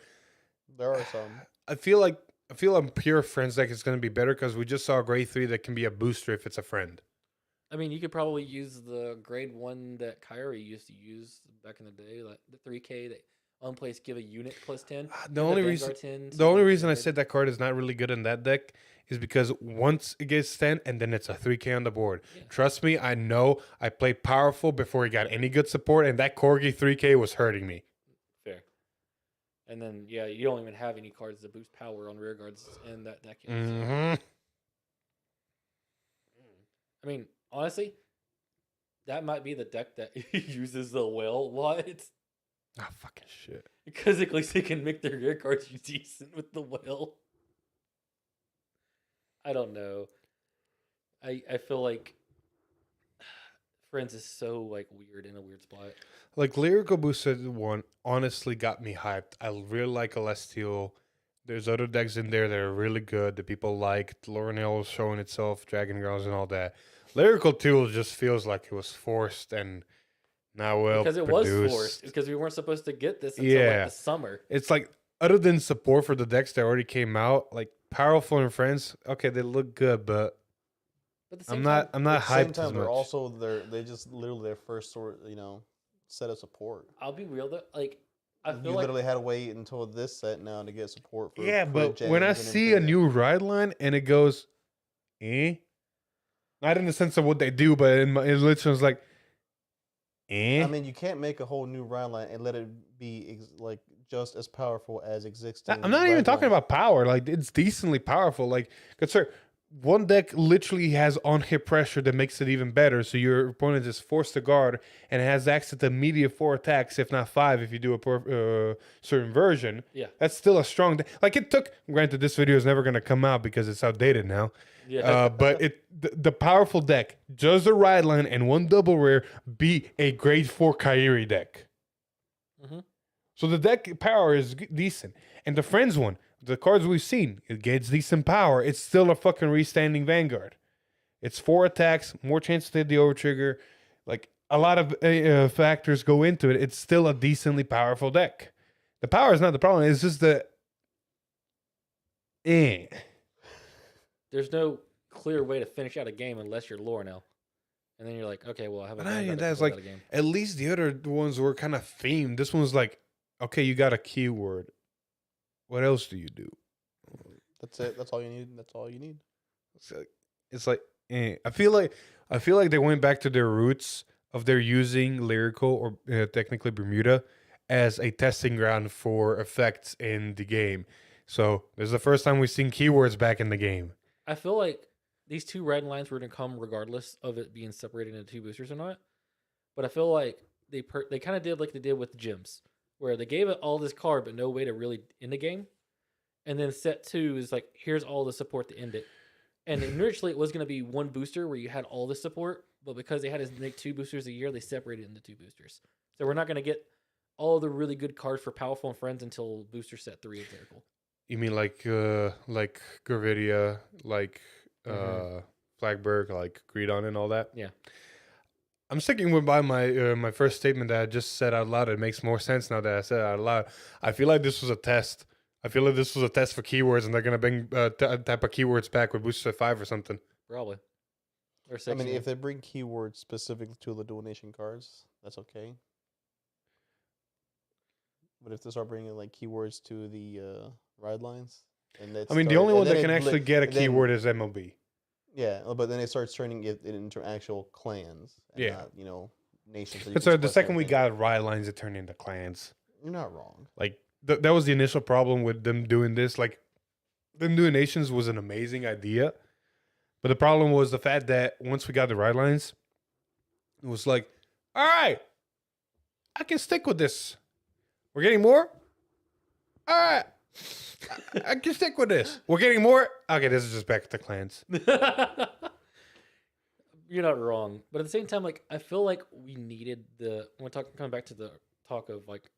There are some. I feel a pure friends deck is going to be better because we just saw a grade 3 that can be a booster if it's a friend. I mean, you could probably use the grade 1 that Kyrie used to use back in the day, like the 3K that on place give a unit plus 10. The only reason I said that card is not really good in that deck is because once it gets 10 and then it's a 3K on the board. Yeah. Trust me, I know. I played powerful before he got any good support, and that Corgi 3K was hurting me. Fair. And then, yeah, you don't even have any cards that boost power on rear guards in that deck. Yet, so. Mm-hmm. I mean, honestly, that might be the deck that uses the whale lot. Ah, fucking shit. Because at least they can make their rear cards decent with the whale. I don't know. I feel like Friends is so like weird in a weird spot. Like Lyrical Boosted 1 honestly got me hyped. I really like Celestial. There's other decks in there that are really good that people like. Lorinel showing itself, Dragon Girls and all that. Lyrical 2 just feels like it was forced and not well Because it produced. was forced. Because we weren't supposed to get this until like the summer. It's like, other than support for the decks that already came out, like Powerful and Friends, okay, they look good, but But at the same I'm time, not At the same hyped time, as they're much. also they just literally their first set of support. I'll be real though. Like, I You feel like literally had to wait until this set now to get support for. Yeah, for but gens when I and see a everything. new ride line and it goes, not in the sense of what they do, but it literally was like, I mean, you can't make a whole new ride line and let it be like just as powerful as existing. I'm not even ride talking lines. about power. Like, it's decently powerful. Like, good sir, one deck literally has on-hit pressure that makes it even better. So your opponent is forced to guard and has access to immediate 4 attacks, if not 5, if you do a certain version. Yeah. That's still a strong deck. Like, it took, granted, this video is never going to come out because it's outdated now. yeah. But the powerful deck, just a ride line and 1 double rare, beat a grade 4 Kairi deck. Mhm. So the deck power is decent. And the Friends one, the cards we've seen, it gets decent power. It's still a fucking restanding Vanguard. It's 4 attacks, more chance to hit the overtrigger. Like, a lot of factors go into it. It's still a decently powerful deck. The power is not the problem. It's just the... there's no clear way to finish out a game unless you're Lorinel. And then you're like, okay, well, I have a But I mean, Vanguard that that's can close like out a game. at least the other ones were kind of themed. This one's like, okay, you got a keyword. What else do you do? That's it. That's all you need. That's all you need. It's like I feel like they went back to their roots of their using Lyrical or technically Bermuda as a testing ground for effects in the game. So this is the first time we've seen keywords back in the game. I feel like these two red lines were going to come regardless of it being separated into 2 boosters or not. But I feel like they kind of did like they did with the gyms, where they gave it all this card but no way to really end the game. And then set 2 is like, here's all the support to end it. And initially it was going to be 1 booster where you had all the support, but because they had to make 2 boosters a year, they separated it into 2 boosters. So we're not going to get all the really good cards for Powerful and Friends until booster set 3 of Lyrical. You mean like Gravidia, like Flagberg, like Greedon and all that? Yeah. I'm sticking with by my first statement that I just said out loud. It makes more sense now that I said it out loud. I feel like this was a test. I feel like this was a test for keywords, and they're gonna bring type of keywords back with Booster 5 or something. Probably. Or 6. I mean, if they bring keywords specific to the Dual Nation cards, that's okay. But if they start bringing like keywords to the ride lines, and I mean, the only one that can actually get a keyword is MLB. Yeah, but then it starts turning it into actual clans. And Yeah. not, nations. But so the second we got ride lines, it turned into clans. You're not wrong. Like that was the initial problem with them doing this. Like them doing nations was an amazing idea, but the problem was the fact that once we got the ride lines, it was like, all right, I can stick with this. We're getting more. All right, I can stick with this. We're getting more. Okay, this is just back to clans. You're not wrong, but at the same time, like I feel like we needed coming back to the talk of like,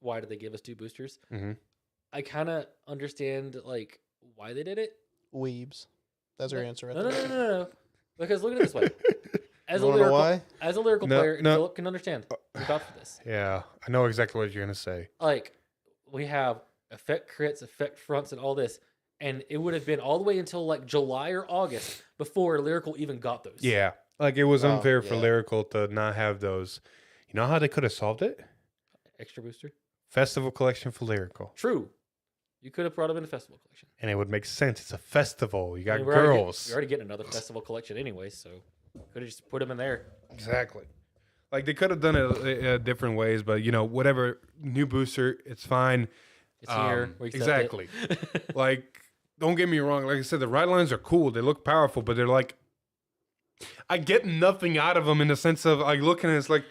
why did they give us 2 boosters? Mm-hmm. I kind of understand like why they did it. Weebs. That's your answer. Right No, there. no. Because look at it this way: as a You wanna know lyrical, why? as a lyrical No, player, no. Philip can understand. We thought for this. Yeah, I know exactly what you're gonna say. Like we have effect crits, effect fronts, and all this, and it would have been all the way until like July or August before lyrical even got those. Yeah, like it was Oh, unfair for yeah. Lyrical to not have those. You know how they could have solved it? Extra booster. Festival collection for Lyrical. True. You could have brought them in a festival collection. And it would make sense. It's a festival. You I got mean, you're girls. already getting another festival collection anyway, so could have just put them in there. Exactly. Like they could have done it different ways, but whatever. New booster, it's fine. It's here. We accept exactly. it. Like, don't get me wrong. Like I said, the ride lines are cool. They look powerful, but they're like, I get nothing out of them in the sense of like looking at it's like,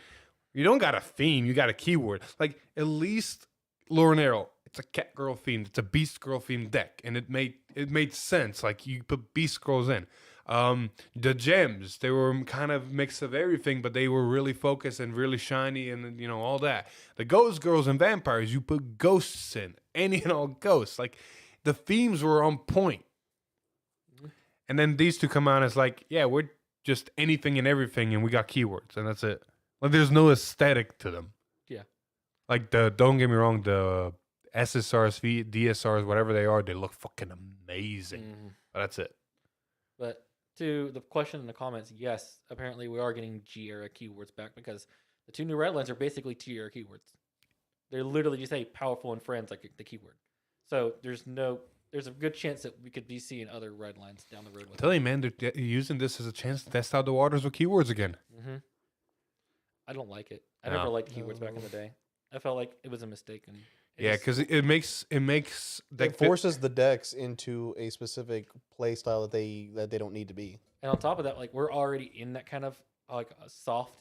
you don't got a theme, you got a keyword. Like at least Lauren Arrow, it's a cat girl themed, it's a beast girl themed deck, and it made sense. Like you put beast girls in. The gems, they were kind of mix of everything, but they were really focused and really shiny, and all that. The ghost girls and vampires, you put ghosts in, any and all ghosts. Like the themes were on point. And then these two come out as like, yeah, we're just anything and everything, and we got keywords, and that's it. Like there's no aesthetic to them. Yeah. Like don't get me wrong, the SSRs, DSRs, whatever they are, they look fucking amazing. Mhm. But that's it. But to the question in the comments, yes, apparently we are getting G era keywords back because the 2 new red lines are basically T era keywords. They're literally just say powerful and friends like the keyword. So there's a good chance that we could be seeing other red lines down the road with Tell you, man, they're using this as a chance to test out the waters with keywords again. Mm-hmm. I don't like it. I No. never liked keywords back in the day. I felt like it was a mistake. And Yeah, because it makes It forces the decks into a specific play style that they don't need to be. And on top of that, like we're already in that kind of like a soft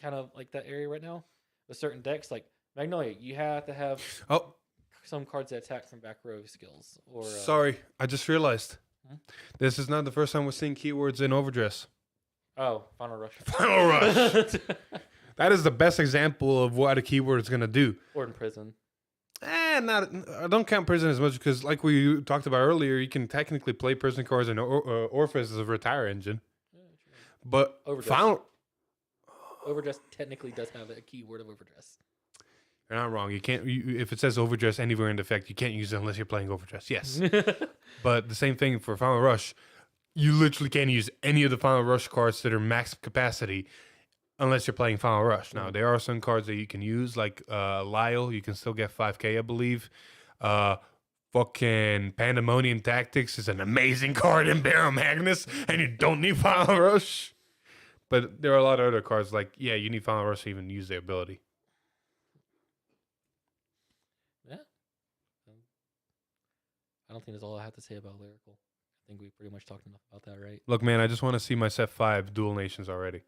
kind of like that area right now with certain decks. Like Magnolia, you have to have Oh, some cards that attack from back row skills. Or sorry, I just realized Hmm? this is not the first time we're seeing keywords in Overdress. Oh, Final Rush. Final Rush. That is the best example of what a keyword is gonna do. Or in prison. I don't count prison as much because, like we talked about earlier, you can technically play prison cards in Orpheus as a retire engine. Yeah, true. But Overdress. Final, Overdress technically does have a keyword of overdress. You're not wrong. You can't. If it says overdress anywhere in the effect, you can't use it unless you're playing overdress. Yes, but the same thing for Final Rush. You literally can't use any of the Final Rush cards that are max capacity unless you're playing Final Rush. Now there are some cards that you can use, like Lyle. You can still get 5K, I believe. Fucking Pandemonium Tactics is an amazing card in Baron Magnus, and you don't need Final Rush. But there are a lot of other cards like, yeah, you need Final Rush to even use the ability. Yeah. I don't think that's all I have to say about Lyrical. I think we pretty much talked enough about that, right? Look, man, I just want to see my set 5 Dual Nations already.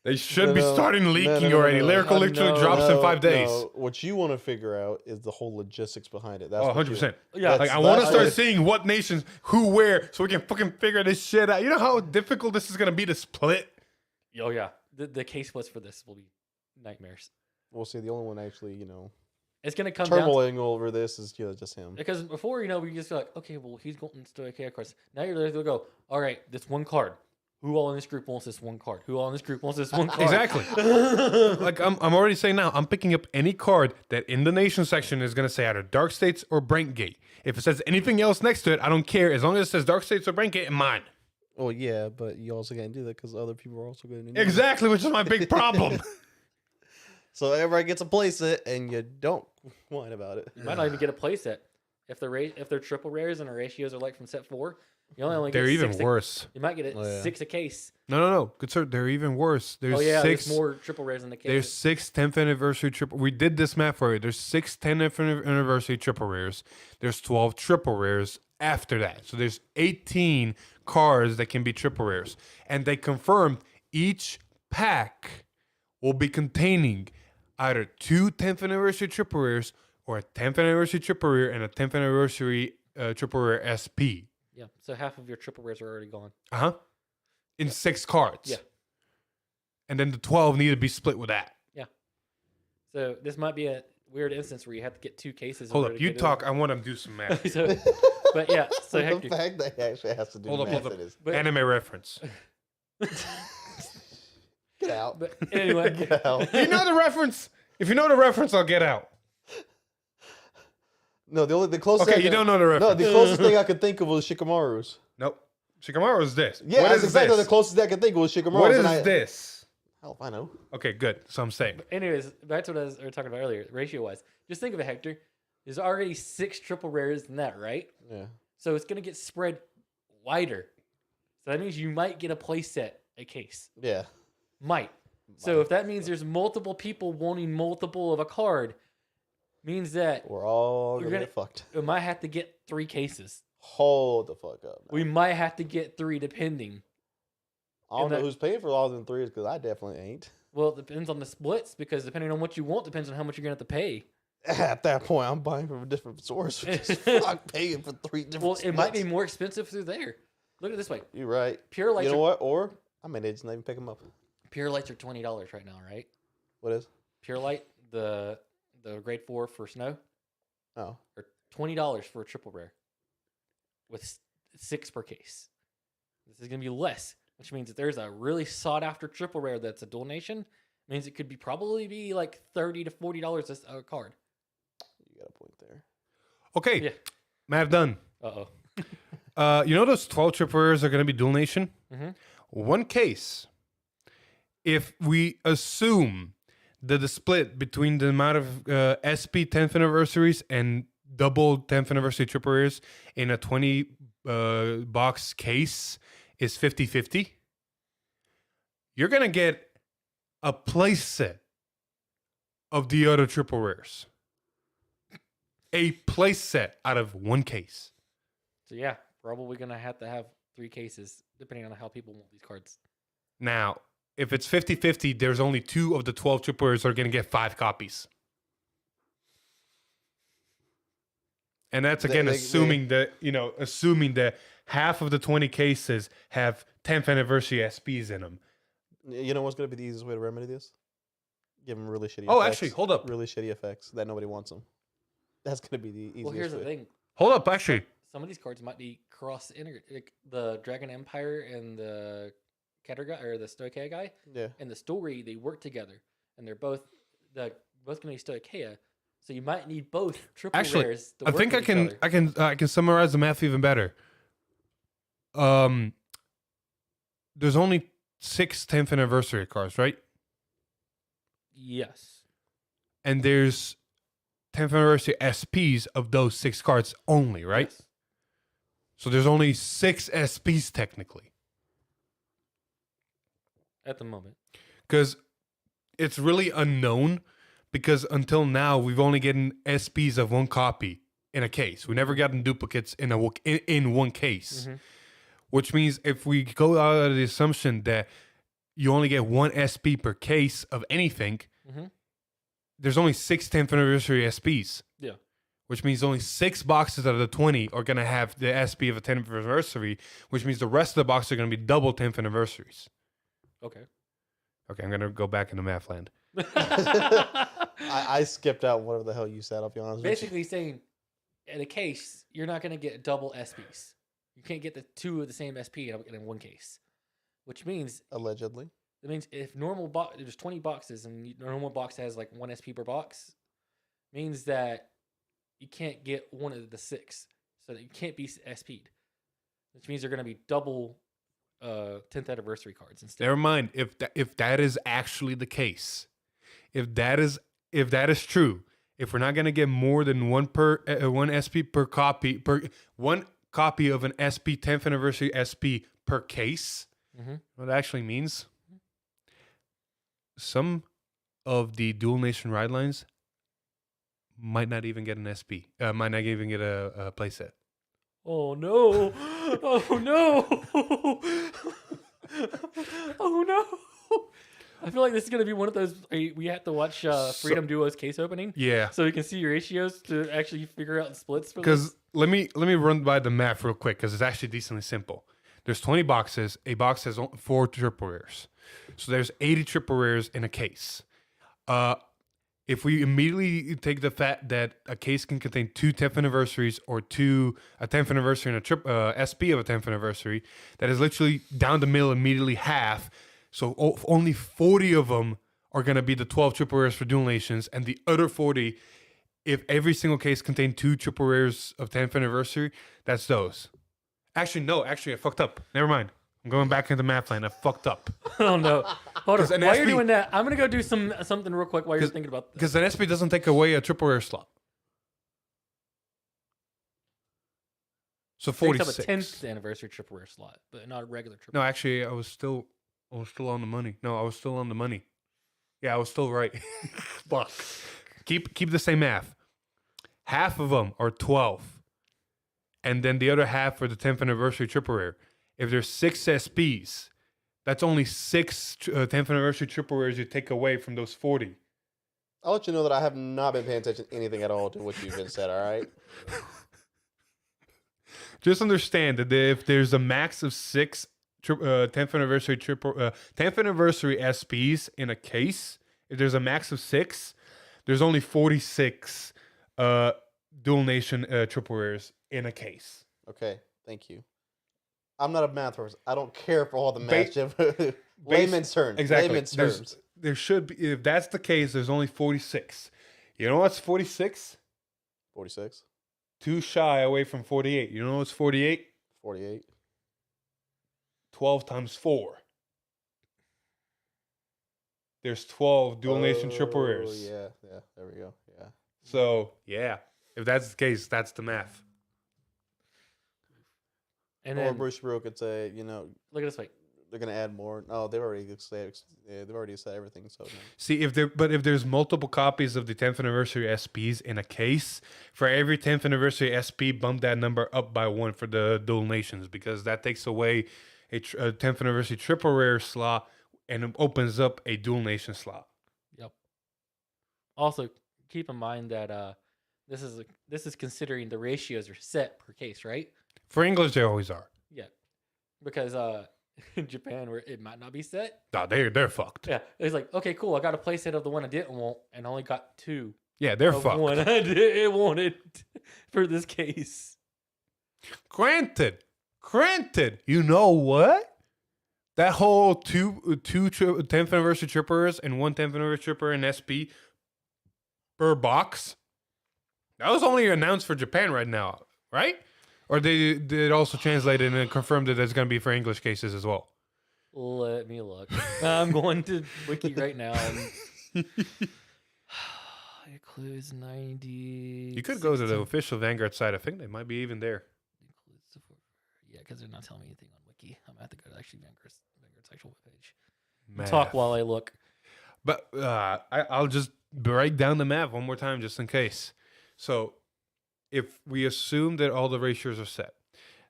They should be No, starting leaking no, already. no. Lyrical literally No, drops in 5 days. No. What you want to figure out is the whole logistics behind it. That's Oh, what you- 100%. Yeah. Like, I want to that's start it. seeing what nations, who, where, so we can fucking figure this shit out. You know how difficult this is going to be to split? Oh, yeah. The case splits for this will be nightmares. We'll see. The only one actually, It's going to come down to, turmoiling over this is just him. because before, we just feel like, okay, well, he's going to Stoichia cards. Now you're there to go, all right, this one card. Who all in this group wants this one card? Who all in this group wants this one card? Exactly. Like, I'm already saying now, I'm picking up any card that in the nation section is going to say either Dark States or Brankgate. If it says anything else next to it, I don't care. As long as it says Dark States or Brankgate, I'm mine. Well, yeah, but you also can't do that because other people are also going to do Exactly, which is my big problem. So everybody gets a playset, and you don't whine about it. You might not even get a playset. If they're triple rares and our ratios are like from set 4, you only They're get even 6 worse. You might get it Oh, yeah. 6 a case. No. Good sir, they're even worse. There's Oh yeah, 6 there's more triple rares in the case. There's 6 10th anniversary triple. We did this math for you. There's 6 10th anniversary triple rares. There's 12 triple rares after that. So there's 18 cards that can be triple rares. And they confirmed each pack will be containing either 2 10th anniversary triple rares or a 10th anniversary triple rare and a 10th anniversary triple rare SP. Yeah, so half of your triple rares are already gone. Uh-huh. In 6 cards. Yeah. And then the 12 need to be split with that. So this might be a weird instance where you have to get 2 cases. in Hold order up. to You get talk. I want to do some math. it. So, but yeah, so the Hector, fact that he actually has to do Hold up, math hold up. it is. but, Anime reference. Get out. but anyway, Get out. If you know the reference, I'll get out. No, the closest. Okay, thing you I don't know the No, reference. the closest thing I could think of was Shikamaru's. Nope. Shikamaru is this. Yeah, what that's is exactly this? the closest thing I could think of was Shikamaru's. What is and I, this? Hell, if I know. Okay, good. So I'm saying. anyways, back to what we were talking about earlier, ratio wise. Just think of it, Hector. There's already 6 triple rares in that, right? Yeah. So it's gonna get spread wider. So that means you might get a playset a case. Yeah. Might. So if that means there's multiple people wanting multiple of a card, means that We're all You're gonna gonna- get fucked. we might have to get 3 cases. Hold the fuck up. Man. We might have to get 3 depending. I don't and know that- who's paying for all them threes because I definitely ain't. Well, it depends on the splits because depending on what you want depends on how much you're gonna have to pay. At that point, I'm buying from a different source. Fuck paying for 3 different. Well, it might be splits. more expensive through there. Look at it this way. You're right. Pure lights You know are what? Or I may just not even pick them up. pure lights are $20 right now, right? What is? Pure light, the grade 4 for snow, Oh, or $20 for a triple rare with 6 per case. This is gonna be less, which means if there's a really sought after triple rare that's a dual nation, means it could be probably be like $30 to $40 a card. you got a point there. Okay. Yeah. Math done. You know those 12 triple rares are going to be dual nation? Mhm. One case, if we assume that the split between the amount of SP 10th anniversaries and double 10th anniversary triple rares in a 20 box case is 50-50, you're going to get a place set of the other triple rares. A place set out of one case. So yeah, probably gonna have to have 3 cases depending on how people want these cards. Now, if it's 50-50, there's only 2 of the 12 triple rares that are going to get 5 copies. And that's again assuming that half of the 20 cases have 10th anniversary SPs in them. You know what's gonna be the easiest way to remedy this? Give them really shitty. Oh, effects. actually, hold up. Really shitty effects that nobody wants them. That's gonna be the easiest. Well, here's the way. thing: Hold up, actually. some of these cards might be cross integrated. Like the Dragon Empire and the Keter guy or the Stoichia guy. Yeah. In the story, they work together, and they're both the both going to be Stoicheia, so you might need both triple Actually, rares. To I work think with each other. I can summarize the math even better. There's only 6 10th anniversary cards, right? Yes. And there's 10th anniversary SPs of those 6 cards only, right? Yes. So there's only 6 SPs technically. At the moment. Because it's really unknown, because until now we've only gotten SPs of 1 copy in a case. We never gotten duplicates in one case. Mm-hmm. Which means if we go out of the assumption that you only get 1 SP per case of anything, Mm-hmm. there's only 6 10th anniversary SPs. Yeah. Which means only 6 boxes out of the 20 are going to have the SP of a 10th anniversary, which means the rest of the boxes are going to be double 10th anniversaries. Okay. Okay, I'm going to go back into math land. I skipped out whatever the hell you said. I'll be honest. Basically saying, in a case, you're not going to get double SPs. You can't get the 2 of the same SP in one case, which means Allegedly. it means if there's 20 boxes and the normal box has like 1 SP per box, means that you can't get one of the 6, so that you can't be SP'd, which means they're going to be double 10th anniversary cards instead. Never mind if that is actually the case. If that is true, if we're not going to get more than one SP per copy per one copy of an SP 10th anniversary SP per case, Mm-hmm. what that actually means, some of the dual nation ride lines might not even get an SP. Might not even get a playset. Oh no! Oh no! Oh no! I feel like this is gonna be one of those we have to watch Freedom Duo's case opening, Yeah. so we can see your ratios to actually figure out the splits for Because this. let me run by the math real quick, because it's actually decently simple. There's 20 boxes. A box has 4 triple rares, so there's 80 triple rares in a case. If we immediately take the fact that a case can contain 2 10th anniversaries or a 10th anniversary and a SP of a 10th anniversary, that is literally down the middle, immediately half. So only 40 of them are going to be the 12 triple rares for dual nations, and the other 40, if every single case contained 2 triple rares of 10th anniversary, that's those. Actually, no. Actually, I fucked up. Never mind. I'm going back into math line. I fucked up. Oh no! Hold on. 'Cause an While you're SP doing that, I'm gonna go do something real quick while you're thinking about this. Because an SP doesn't take away a triple rare slot. So Takes up 46. a 10th anniversary triple rare slot, but not a regular triple. No, actually, I was still on the money. No, I was still on the money. Yeah, I was still right. Fuck. Keep the same math. Half of them are 12. And then the other half for the 10th anniversary triple rare. If there's 6 SPs, that's only 6 10th anniversary triple rares you take away from those 40. I'll let you know that I have not been paying attention to anything at all to what you've been said. All right. Just understand that if there's a max of 6 10th anniversary 10th anniversary SPs in a case, if there's a max of 6, there's only 46 dual nation triple rares in a case. Okay. Thank you. I'm not a math person. I don't care for all the math. Layman's terms. Exactly. Layman's terms. There should be, if that's the case, there's only 46. You know what's 46? 46. Too shy away from 48. You know what's 48? 48. 12 times 4. There's 12 dual nation triple rares. Yeah. There we go. Yeah. So, yeah. If that's the case, that's the math. And Or then Bruce Brewer could say, look at this way. they're gonna add more. No, they've already said everything. So See, if there's multiple copies of the 10th anniversary SPs in a case, for every 10th anniversary SP, bump that number up by 1 for the dual nations, because that takes away a 10th anniversary triple rare slot and it opens up a dual nation slot. Yep. Also, keep in mind that this is considering the ratios are set per case, right? For English, they always are. Yeah, because in Japan, where it might not be set. No, they're fucked. Yeah, it's like, okay, cool. I got a playset of the one I didn't want, and only got 2 Yeah, they're of fucked. one I didn't wanted for this case. Granted, you know what? That whole two 10th anniversary trippers and 1 10th anniversary tripper and SP per box. That was only announced for Japan right now, right? Or they did also translated and confirmed that it's going to be for English cases as well. Let me look. I'm going to wiki right now. It includes 90. You could go to the official Vanguard site. I think they might be even there. Yeah, because they're not telling me anything on wiki. I'm gonna have to go to actually Vanguard's actual webpage. Math. Talk while I look. But I'll just break down the math one more time just in case. So if we assume that all the ratios are set,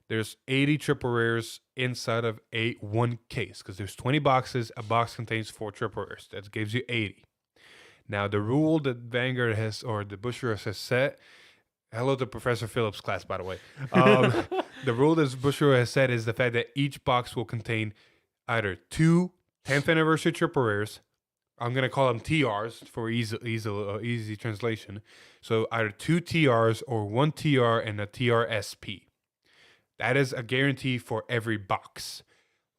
there's 80 triple rares inside of one case because there's 20 boxes. A box contains 4 triple rares. That gives you 80. Now, the rule that Vanguard has, or the Bushiroad has set, hello to Professor Phillips' class, by the way. The rule that Bushiroad has set is the fact that each box will contain either 2 10th anniversary triple rares. I'm going to call them TRs for easy translation. So either 2 TRs or 1 TR and a TR SP. That is a guarantee for every box.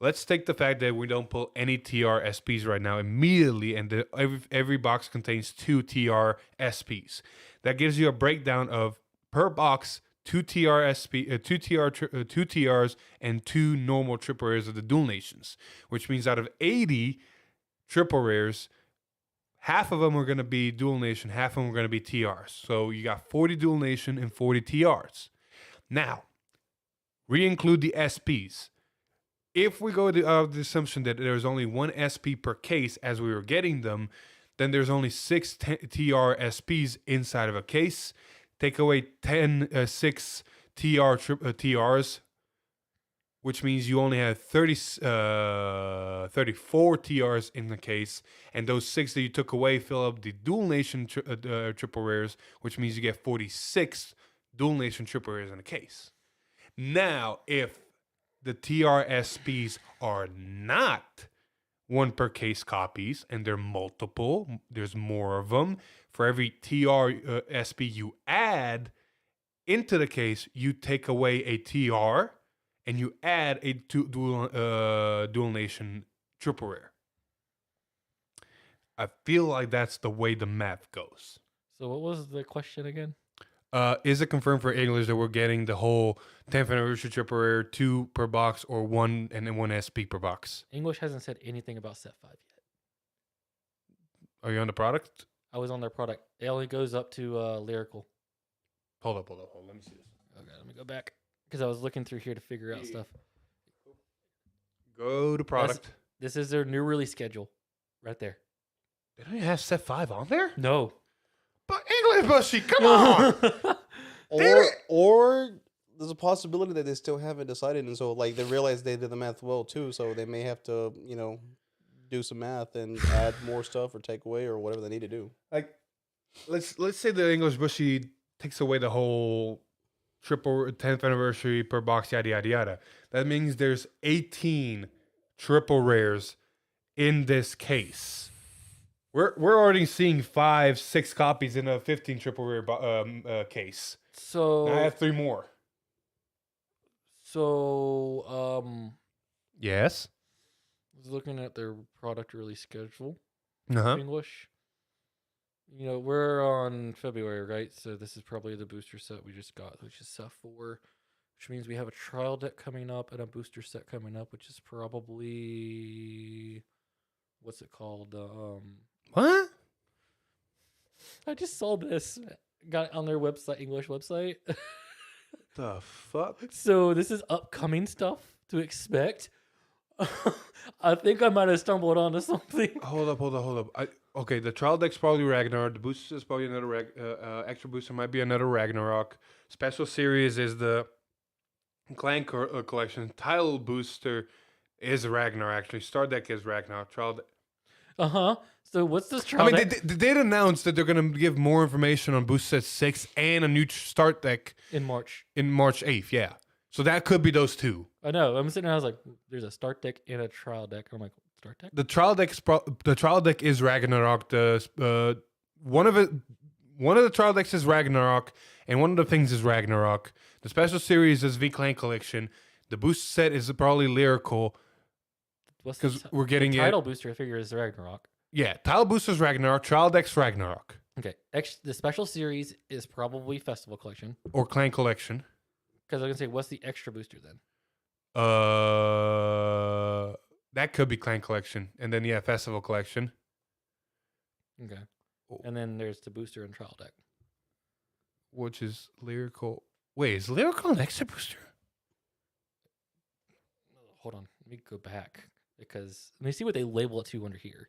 Let's take the fact that we don't pull any TR SPs right now immediately, and every box contains 2 TR SPs. That gives you a breakdown of per box 2 TRs and 2 normal triple rares of the Dual Nations, which means out of 80 triple rares, half of them are going to be Dual Nation, half of them are going to be TRs. So you got 40 Dual Nation and 40 TRs. Now, re-include the SPs. If we go to the assumption that there's only 1 SP per case as we were getting them, then there's only 6 TR SPs inside of a case. Take away 6 TRs, which means you only have 34 TRs in the case, and those 6 that you took away fill up the Dual Nation triple rares, which means you get 46 Dual Nation triple rares in a case. Now, if the TRSPs are not 1 per case copies and they're multiple, there's more of them. For every TRSP you add into the case, you take away a TR and you add a Dual Nation triple rare. I feel like that's the way the math goes. So what was the question again? Is it confirmed for English that we're getting the whole 10th anniversary triple rare, 2 per box, or 1 and then 1 SP per box? English hasn't said anything about set 5 yet. Are you on the product? I was on their product. It only goes up to lyrical. Hold up. Let me see this. Okay, let me go back because I was looking through here to figure out stuff. Go to product. This is their new release schedule, right there. They don't even have set 5 on there? No. But English Bushy, come on! or there's a possibility that they still haven't decided, and so like they realize they did the math well too, so they may have to, do some math and add more stuff or take away or whatever they need to do. Like, let's say the English Bushy takes away the whole triple 10th anniversary per box, yada yada yada. That means there's 18 triple rares in this case. We're already seeing 5-6 copies in a 15 triple rare case. So I have 3 more. So Yes. I was looking at their product release schedule. Uh-huh. English. We're on February, right? So this is probably the booster set we just got, which is set 4, which means we have a trial deck coming up and a booster set coming up, which is probably what's it called? What? I just saw this. Got it on their website, English website. The fuck? So this is upcoming stuff to expect. I think I might have stumbled onto something. Hold up. Okay, the trial deck's probably Ragnarok. The booster is probably another extra booster might be another Ragnarok. Special series is the Clan collection. Tile booster is Ragnarok. Actually, Star deck is Ragnarok. Trial deck. So what's this trial? They did announce that they're going to give more information on Booster Set 6 and a new start deck in March 8th, yeah. So that could be those 2. I know. I'm sitting there, I was like, there's a start deck and a trial deck. I'm like, start deck? The trial deck is Ragnarok. One of the trial decks is Ragnarok, and one of the things is Ragnarok. The special series is V-Clan collection. The booster set is probably Lyrical. Because we're getting the title booster, I figure, is Ragnarok. Yeah, tile boosters Ragnarok, trial decks Ragnarok. Okay. The special series is probably Festival Collection. Or Clan Collection. Because I was gonna say, what's the extra booster then? That could be Clan Collection. And then, yeah, Festival Collection. Okay. Oh. And then there's the booster and trial deck. Which is Lyrical. Wait, is Lyrical an extra booster? Hold on. Let me go back. Because let me see what they label it to under here.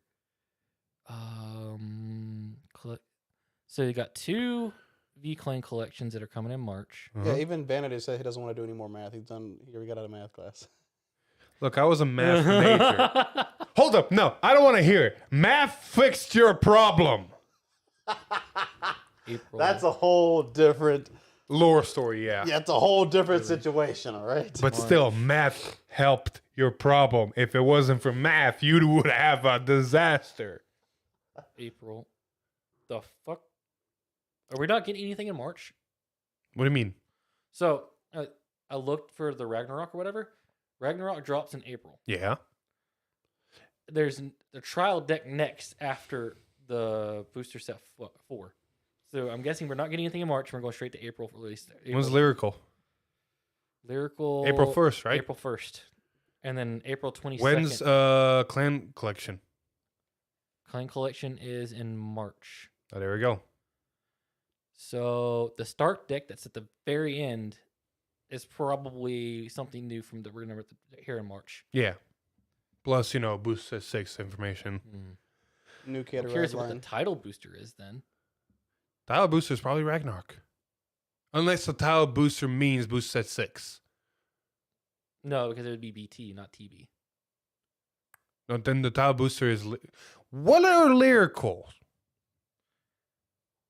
So you got 2 V-Clan collections that are coming in March. Yeah, even Vanity said he doesn't want to do any more math. He's done. He already got out of math class. Look, I was a math major. Hold up. No, I don't want to hear it. Math fixed your problem. April. That's a whole different. Lore story, yeah. Yeah, it's a whole different situation. All right. But still, math helped your problem. If it wasn't for math, you would have a disaster. April. The fuck? Are we not getting anything in March? What do you mean? So I looked for the Ragnarok or whatever. Ragnarok drops in April. Yeah. There's the trial deck next after the booster set 4. So I'm guessing we're not getting anything in March. We're going straight to April for release. When's Lyrical? Lyrical? April 1st, right? April 1st. And then April 22nd. When's Clan Collection? Clan Collection is in March. Oh, there we go. So the start deck that's at the very end is probably something new from the we're gonna here in March. Yeah. Plus, boost at 6 information. New I'm Caterpillar curious what the line. title booster is then. Tile booster is probably Ragnarok. Unless the tile booster means boost at 6. No, because it would be BT, not TB. No, then the tile booster is. What are Lyrical?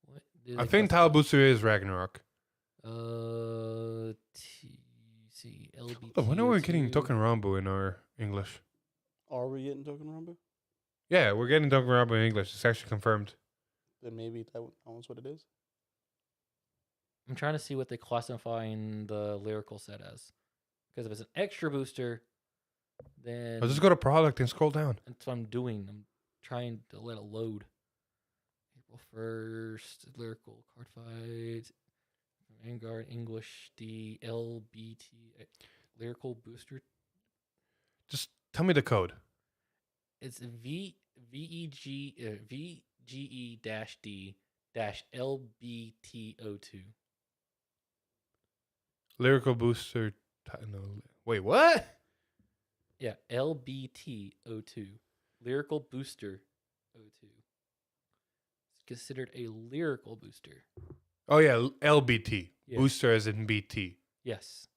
What did I they think classify? tile booster is Ragnarok. TC LBT. Oh, when are we getting Token Rambo in our English? Are we getting Token Rumble? Yeah, we're getting Token Rambo in English. It's actually confirmed. Then maybe that's what it is. I'm trying to see what they classify in the lyrical set as. Because if it's an extra booster, then I'll just go to product and scroll down. that's what I'm doing. I'm trying to let it load. April 1st, lyrical card fight, Vanguard English D LBT lyrical booster. Just tell me the code. It's VGE D LBT02. Lyrical booster. No, wait, what? Yeah, LBT02. Lyrical booster 02. It's considered a lyrical booster. Oh, yeah, LBT. Yeah. Booster as in BT. Yes.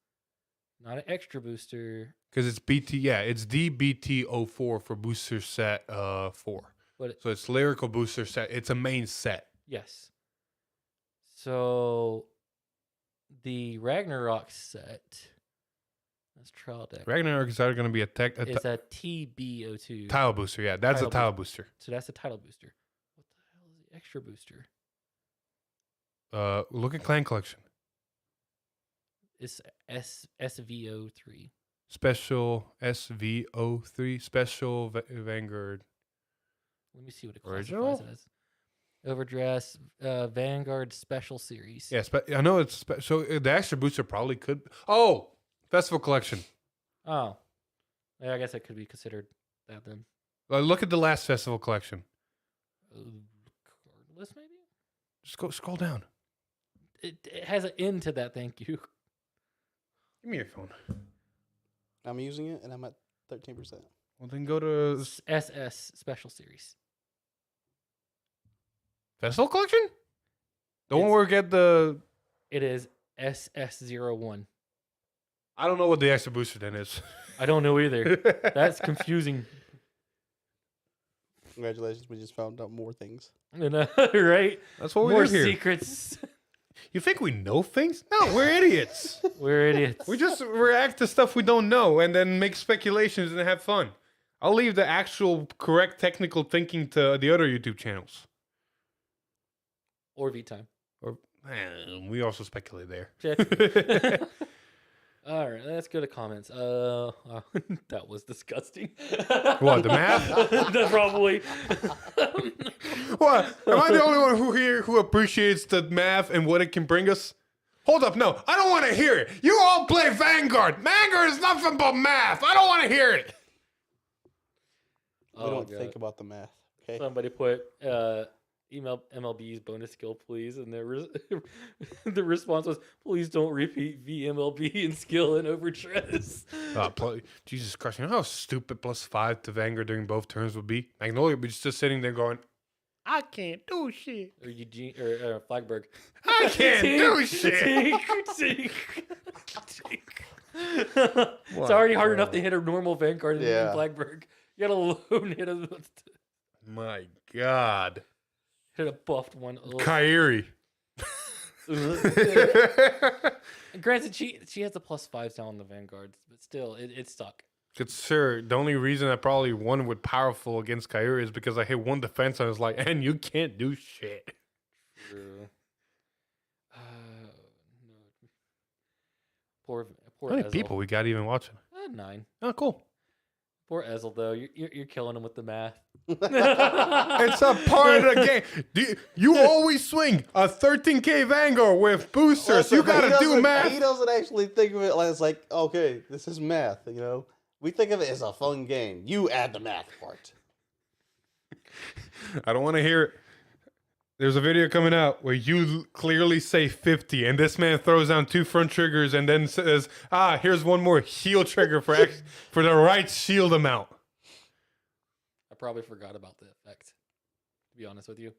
Not an extra booster, Because it's BT, yeah, it's DBT04 for booster set 4. but So it's lyrical booster set. It's a main set. yes. So the Ragnarok set, that's trial deck. Ragnarok is either going to be a It's a TB02. tile booster. Yeah, that's Tile a tile booster. So that's the title booster. What the hell is the extra booster? Look at Clan Collection. It's SVO3. Special SV03. Special Vanguard. Let me see what it Original? classifies it as. Overdress Vanguard Special Series. Yeah, I know it's so the extra booster probably could. Oh, Festival Collection. Oh. Yeah, I guess it could be considered that then. Look at the last Festival Collection. Cardless, maybe? Just go scroll down. It has an end to that, thank you. Give me your phone. I'm using it and I'm at 13%. Well, then go to SS Special Series. Festival Collection. The one It's- where we get the. It is SS01. I don't know what the extra booster then is. I don't know either. That's confusing. Congratulations, we just found out more things. Right? That's what we More do here. secrets. You think we know things? No, we're idiots. We're idiots. We just react to stuff we don't know and then make speculations and have fun. I'll leave the actual correct technical thinking to the other YouTube channels. Or V-Time. Or we also speculate there. That's- All right, let's go to comments. That was disgusting. What, the math? That probably. What? Am I the only one who appreciates the math and what it can bring us? Hold up, no, I don't want to hear it. You all play Vanguard. Vanguard is nothing but math. I don't want to hear it. We don't think about the math. Okay. Somebody put email MLB's bonus skill, please, and the response was, "Please don't repeat VMLB and skill and overstress." Jesus Christ! You know how stupid +5 to Vanguard during both turns would be? Magnolia would be just sitting there going, "I can't do shit." Or Eugene or Flagberg. I can't do shit. Tink. It's already hard enough to hit a normal Vanguard than Yeah. Flagberg. You got a lone hit My God. hit a buffed one. Ugh. Kyrie. And granted, she has the +5s down on the Vanguards, but still, it stuck. Good sir, the only reason I probably won with powerful against Kyrie is because I hit one defense and I was like, and you can't do shit. True. No. Poor How many Ezel. people we got even watching? 9. Oh, cool. Poor Ezel though. You're killing him with the math. It's a part of the game. You always swing a 13K Vanguard with boosters. You Listen, he gotta do doesn't- math. He doesn't actually think of it like it's like, okay, this is math, you know? We think of it as a fun game. You add the math part. I don't want to hear it. There's a video coming out where you clearly say 50, and this man throws down 2 front triggers and then says, here's one more heel trigger for for the right shield amount. I probably forgot about the effect. To be honest with you,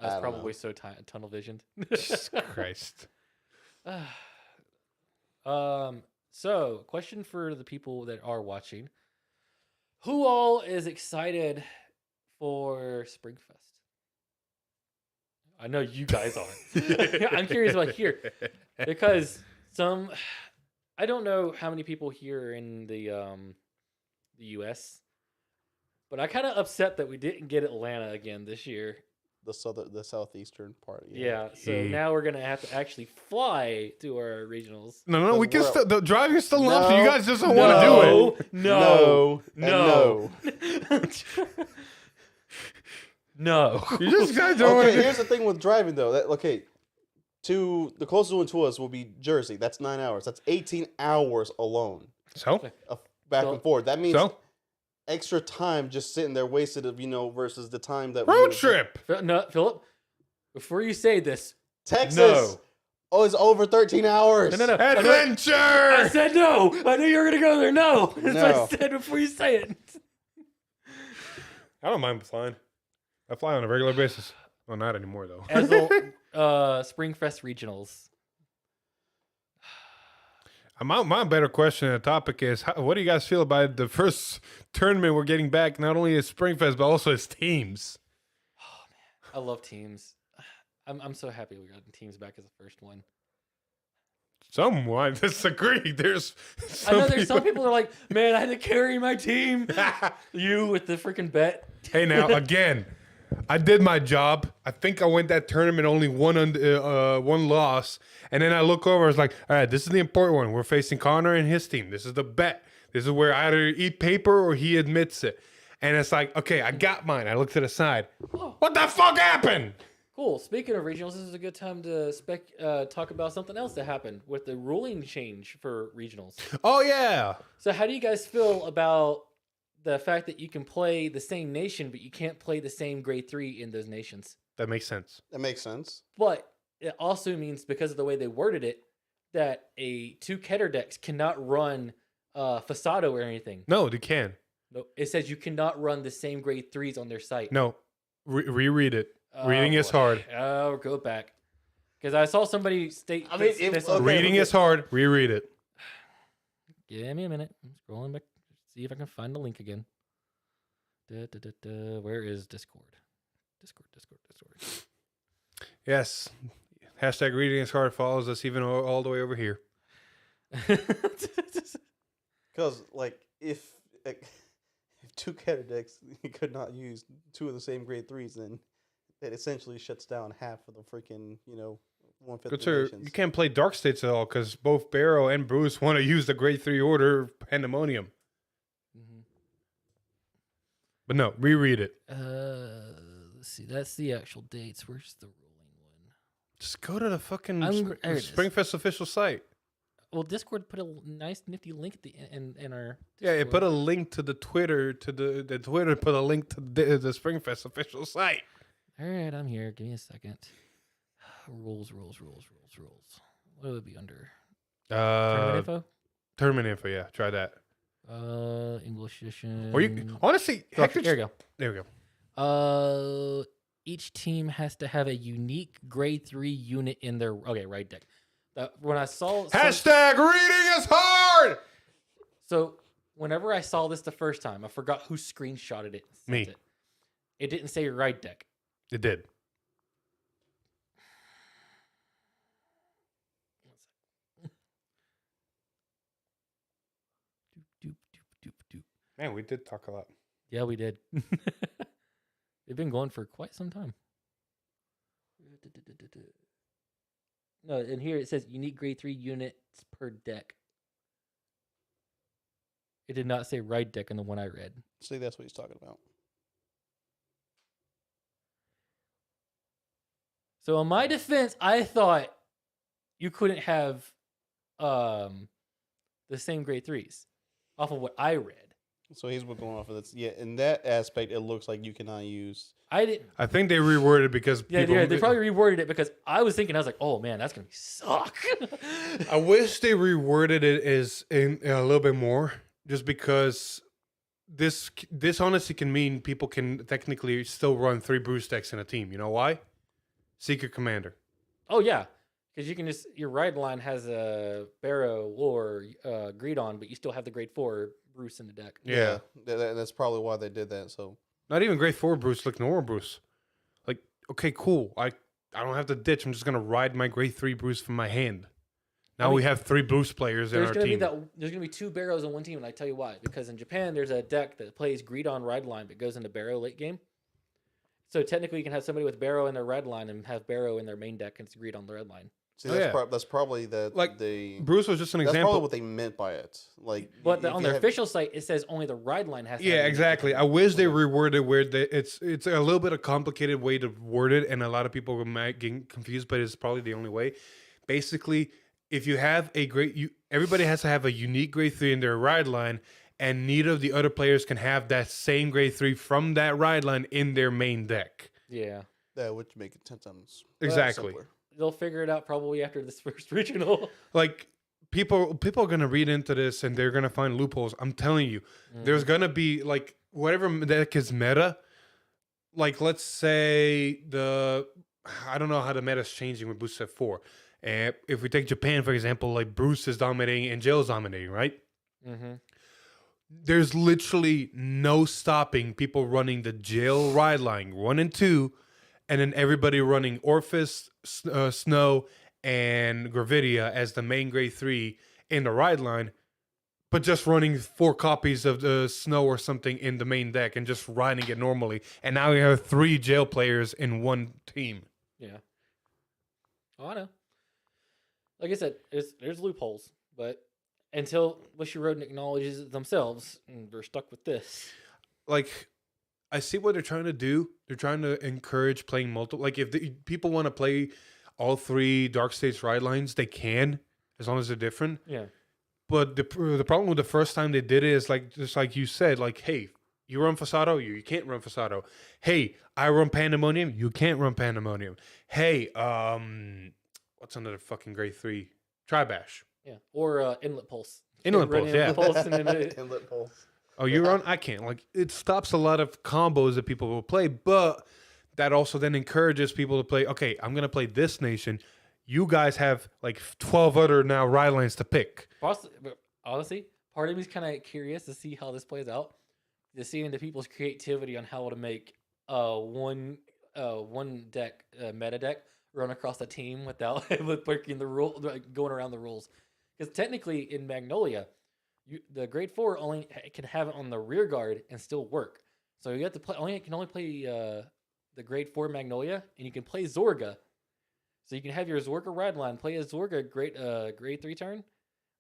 I I was don't probably so tunnel visioned. Jesus Christ. So, question for the people that are watching: who all is excited for Springfest? I know you guys are. I'm curious about here because I don't know how many people here are in the U.S., but I kind of upset that we didn't get Atlanta again this year. The southeastern part. Yeah, so Yeah. now we're gonna have to actually fly to our regionals. No, we can We're- still. The driving is still an No, option. You guys just don't want to do it. No, No. no. You just guys don't want Okay, to. here's the thing with driving though. To the closest one to us will be Jersey. That's 9 hours. That's 18 hours alone, So back So- and forth. That means So extra time just sitting there wasted of versus the time that road trip. No, Philip. Before you say this, Texas. No. Oh, it's over 13 hours. no. I Adventure. said no. I knew you were gonna go there. No, that's what I No. said before you say it. I don't mind flying. I fly on a regular basis. Well, not anymore though. Ezel, Springfest regionals. My better question and topic is, what do you guys feel about the first tournament we're getting back? Not only as Springfest, but also as teams. I love teams. I'm so happy we got teams back as the first one. Someone disagree. There's I know there's some people that are like, man, I had to carry my team. You with the freaking bet. Hey, now again, I did my job. I think I went that tournament only one loss, and then I look over. I was like, all right, this is the important one. We're facing Connor and his team. This is the bet. This is where I either eat paper or he admits it. And it's like, okay, I got mine. I look to the side. Oh. What the fuck happened? Cool. Speaking of regionals, this is a good time to talk about something else that happened with the ruling change for regionals. Oh yeah. So, how do you guys feel about the fact that you can play the same nation, but you can't play the same grade 3 in those nations? That makes sense. That makes sense. But it also means, because of the way they worded it, that two Keter decks cannot run Fasado or anything. No, they can. No, it says you cannot run the same grade 3s on their site. No, reread it. Oh, Reading is boy. hard. Oh, go back. Because I saw somebody state. I mean, this okay. on- Reading is hard. Reread it. Give me a minute. I'm scrolling back. See if I can find the link again. Where is Discord? Discord. Yes. Hashtag reading is hard follows us even all the way over here. Because if two Keter decks could not use 2 of the same grade 3s, then it essentially shuts down half of the freaking 1/5 Good the sir, nations. you can't play Dark States at all because both Barrow and Bruce want to use the Grade 3 order Pandemonium. Mm-hmm. But no, reread it. Let's see. That's the actual dates. Where's the rolling one? Just go to the fucking There it is. Springfest official site. Well, Discord put a nice nifty link at the in our. Yeah, it put Discord. a link to the Twitter the Twitter put a link to the Springfest official site. All right, I'm here. Give me a second. Rules. What would it be under? Tournament info. Tournament info, yeah, try that. English edition. Or you honestly, heck, There we go. there we go. Each team has to have a unique grade 3 unit in their right deck. When I saw Hashtag reading is hard. so whenever I saw this the first time, I forgot who screenshotted it. And Me. sent It didn't say right deck. It did. Doop. Man, we did talk a lot. Yeah, we did. They've been going for quite some time. No, and here it says unique grade 3 units per deck. It did not say right deck in the one I read. See, that's what he's talking about. So in my defense, I thought you couldn't have the same grade 3s off of what I read. So he's going off of this. Yeah, in that aspect, it looks like you cannot use. I didn't. I think they reworded because Yeah, people, they probably reworded it because I was thinking, I was like, oh man, that's gonna suck. I wish they reworded it as in a little bit more, just because this honestly can mean people can technically still run 3 Bruce decks in a team. You know why? Secret Commander. Oh yeah, because you can just your ride line has a Barrow or Greedon, but you still have the grade 4 Bruce in the deck. Yeah. That's probably why they did that. So Not even grade 4 Bruce, like normal Bruce. Like, okay, cool. I don't have to ditch. I'm just gonna ride my grade 3 Bruce from my hand. Now we have 3 Bruce players in There's our gonna team. there's gonna be 2 Barrows on one team, and I tell you why. Because in Japan, there's a deck that plays Greedon ride line, but goes into Barrow late game. So technically, you can have somebody with Barrow in their red line and have Barrow in their main deck and it's Greedon the red line. see, Oh, that's, yeah. that's probably that. Like, they. Bruce was just an That's example. probably what they meant by it. Like, But if on you their have- official site, it says only the ride line has. To have Yeah, a unique exactly. I grade. wish they reworded where it's a little bit of complicated way to word it, and a lot of people might get confused, but it's probably the only way. Basically, if you have everybody has to have a unique grade 3 in their ride line, and neither of the other players can have that same grade 3 from that ride line in their main deck. Yeah, that would make it 10 times Exactly. simpler. they'll figure it out probably after this first regional. Like, people are gonna read into this and they're gonna find loopholes. I'm telling you, there's gonna be like whatever deck is meta. Like, let's say I don't know how the meta is changing with Boost Set 4. If we take Japan for example, like Bruce is dominating and Jail's dominating, right? Mm-hmm. There's literally no stopping people running the Jail ride line 1 and 2, and then everybody running Orphis, Snow, and Gravidia as the main grade 3 in the ride line, but just running 4 copies of the Snow or something in the main deck and just riding it normally. And now we have 3 Jail players in one team. Yeah. Oh, I know. Like I said, there's loopholes, but until Bushiroad acknowledges it themselves, we're stuck with this. Like, I see what they're trying to do. They're trying to encourage playing multiple. Like, if people want to play all 3 Dark States ride lines, they can, as long as they're different. Yeah. But the problem with the first time they did it is, like, just like you said, like, hey, you run Fasado, you can't run Fasado. Hey, I run Pandemonium, you can't run Pandemonium. Hey, what's another fucking grade 3? Tribash. Yeah. Or Inlet Pulse. Inlet Run Pulse, yeah. Pulse and then Inlet pulse. Oh, you run? I can't. Like, it stops a lot of combos that people will play, but that also then encourages people to play, okay, I'm going to play this nation. You guys have like 12 other now ride lines to pick. Honestly, part of me is kind of curious to see how this plays out. To see into people's creativity on how to make one deck meta deck run across the team without with breaking the rule, like going around the rules. Because technically in Magnolia, the grade 4 only can have it on the rear guard and still work. So you have to play can only play the grade 4 Magnolia, and you can play Zorga. So you can have your Zorga Redline play a Zorga grade 3 turn,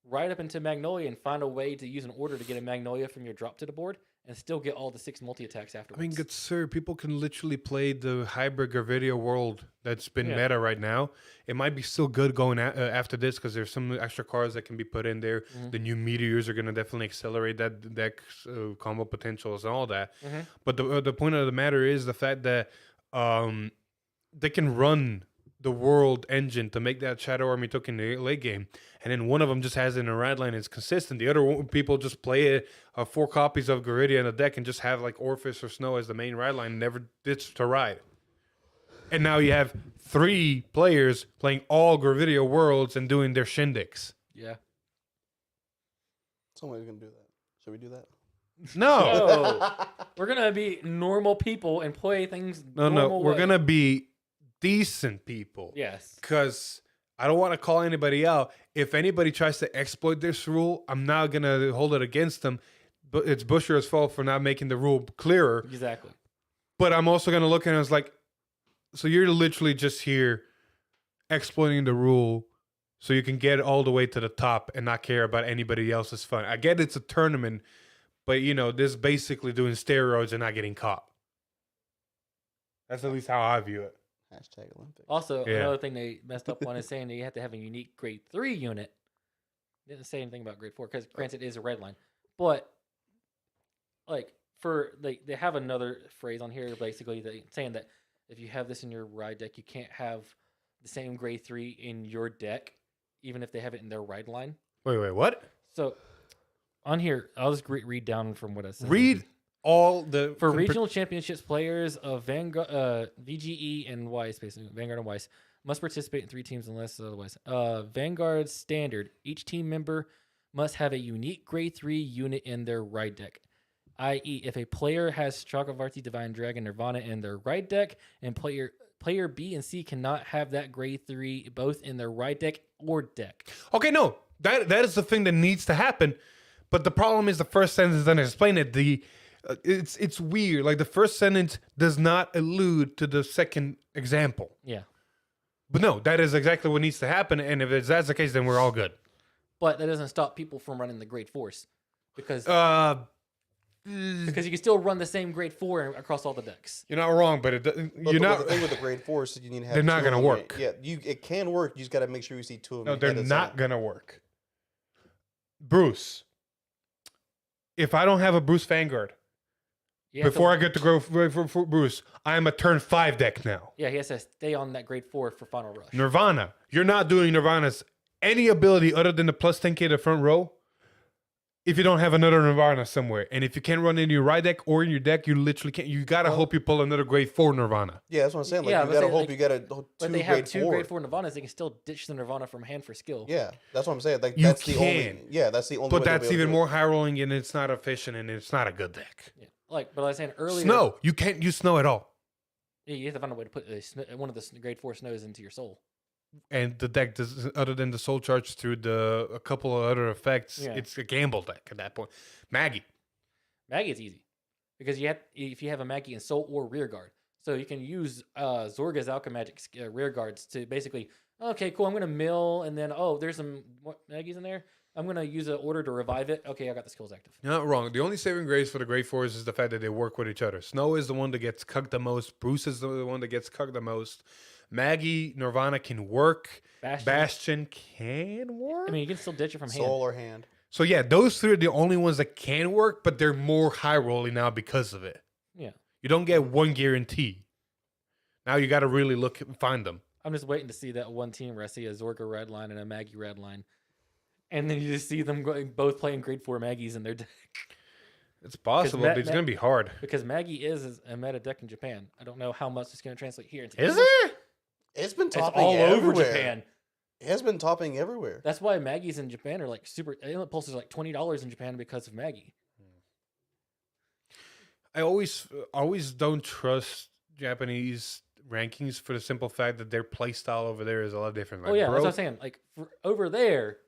ride up into Magnolia and find a way to use an order to get a Magnolia from your drop to the board and still get all the 6 multi-attacks I afterwards. mean, good sir, people can literally play the hybrid Gravidia world that's been Yeah. meta right now. It might be still good going after this because there's some extra cards that can be put in there. Mhm. The new meteors are going to definitely accelerate that deck's combo potentials and all that. Mhm. But the point of the matter is the fact that they can run the world engine to make that Shadow Army token in the late game, and then one of them just has it in a red line. It's consistent. The other people just play it 4 copies of Garidia in the deck and just have like Orphis or Snow as the main ride line, never ditch to ride. And now you have 3 players playing all Gravidia worlds and doing their shindigs. Yeah. Somebody's gonna do that. Should we do that? No, No. We're going to be normal people and play things no. normal We're way. gonna be decent people. Yes. Because I don't want to call anybody out. If anybody tries to exploit this rule, I'm not going to hold it against them. But it's Busher's fault for not making the rule clearer. Exactly. But I'm also going to look at it as like, so you're literally just here exploiting the rule so you can get all the way to the top and not care about anybody else's fun. I get it's a tournament, but this is basically doing steroids and not getting caught. That's at least how I view it. Hashtag Olympics. Also, Yeah. another thing they messed up on is saying that you have to have a unique grade 3 unit. Didn't say anything about grade 4 because granted it is a red line. But like they have another phrase on here basically saying that if you have this in your ride deck, you can't have the same grade 3 in your deck, even if they have it in their ride line. Wait, what? So on here, I'll just read down from what it says. Read all the... For regional championships, players of Vanguard, VGE and Weiss, basically Vanguard and Weiss, must participate in 3 teams unless otherwise. Vanguard standard: each team member must have a unique grade 3 unit in their ride deck. I.e., if a player has Chakravarti, Divine Dragon, Nirvana in their ride deck, and player B and C cannot have that grade 3 both in their ride deck or deck. Okay, no, that is the thing that needs to happen. But the problem is the first sentence doesn't explain it. It's weird. Like the first sentence does not allude to the second example. Yeah. But no, that is exactly what needs to happen. And if that's the case, then we're all good. But that doesn't stop people from running the grade 4s. Because you can still run the same grade 4 across all the decks. you're not wrong, but But you're not. the thing with the grade 4 is you need to have. They're not 2 gonna of them. work. Yeah, it can work. You just got to make sure you see 2 of them. No, they're ahead of not time. gonna work. Bruce, if I don't have a Bruce Vanguard You have to- before I get to go for Bruce, I am a turn 5 deck now. Yeah, he has to stay on that grade 4 for Final Rush. Nirvana, you're not doing Nirvana's any ability other than the plus 10k to front row if you don't have another Nirvana somewhere. And if you can't run in your ride deck or in your deck, you literally can't. You gotta hope you pull another grade 4 Nirvana. Yeah, that's what I'm saying. Like, Yeah, you but got to say, hope like- you got a 2 But they have grade 2 4. grade 4 Nirvanas. They can still ditch the Nirvana from hand for skill. Yeah, that's what I'm saying. Like You that's the only. can. Yeah, that's the only. But way they'll that's be able to even do it. more high rolling and it's not efficient and it's not a good deck. Yeah. But I was saying earlier, Snow, you can't use snow at all. Yeah, you have to find a way to put one of the grade 4 snows into your soul. And the deck, does, other than the soul charge through a couple of other effects, Yeah. it's a gamble deck at that point. Maggie. Maggie is easy because if you have a Maggie in soul or rear guard, so you can use Zorga's Alchemagic rear guards to basically, okay, cool, I'm gonna mill and then there's some Maggies in there. I'm gonna use an order to revive it. Okay, I got the skills active. You're not wrong. The only saving grace for the Grade Fours is the fact that they work with each other. Snow is the one that gets cucked the most. Bruce is the one that gets cucked the most. Maggie, Nirvana can work. Bastion can work. I mean, you can still ditch it from hand. soul or hand. So yeah, those 3 are the only ones that can work, but they're more high rolling now because of it. Yeah, You don't get one guarantee. Now you got to really look and find them. I'm just waiting to see that one team where I see a Zorga red line and a Maggie red line, and then you just see them both playing grade 4 Maggies in their deck. It's possible, but it's going to be hard. Because Maggie is a meta deck in Japan. I don't know how much it's going to translate here. Into Is English. it? It's been It's topping all over everywhere. Japan. It has been topping everywhere. That's why Maggies in Japan are like super. Impulse is like $20 in Japan because of Maggie. I always don't trust Japanese rankings for the simple fact that their play style over there is a lot different. Like, Oh yeah, bro, that's what I'm saying. Like over there,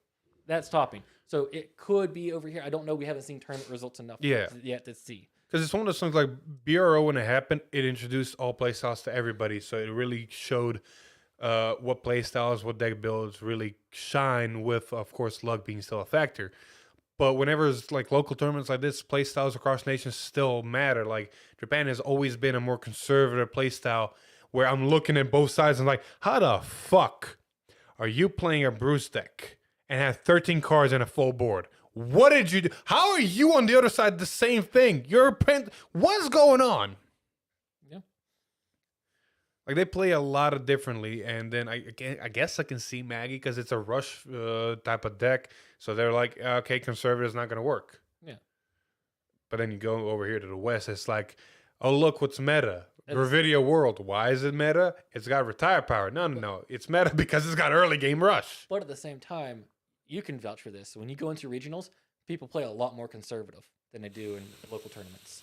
that's topping. So it could be over here. I don't know. We haven't seen tournament results enough Yeah. yet to see. because it's one of those things like BRO when it happened, it introduced all play styles to everybody, so it really showed what play styles, what deck builds really shine with, of course, luck being still a factor. But whenever it's like local tournaments like this, play styles across nations still matter. Like Japan has always been a more conservative play style where I'm looking at both sides and like, how the fuck are you playing a Bruce deck and have 13 cards and a full board? What did you do? How are you on the other side the same thing? What's going on? Yeah. Like they play a lot of differently, and then I guess I can see Maggie because it's a rush type of deck. So they're like, okay, conservative is not going to work. Yeah. But then you go over here to the West, it's like, oh look, what's meta? It's- Revidia World. Why is it meta? It's got retire power. No. It's meta because it's got early game rush. But at the same time, you can vouch for this. When you go into regionals, people play a lot more conservative than they do in local tournaments.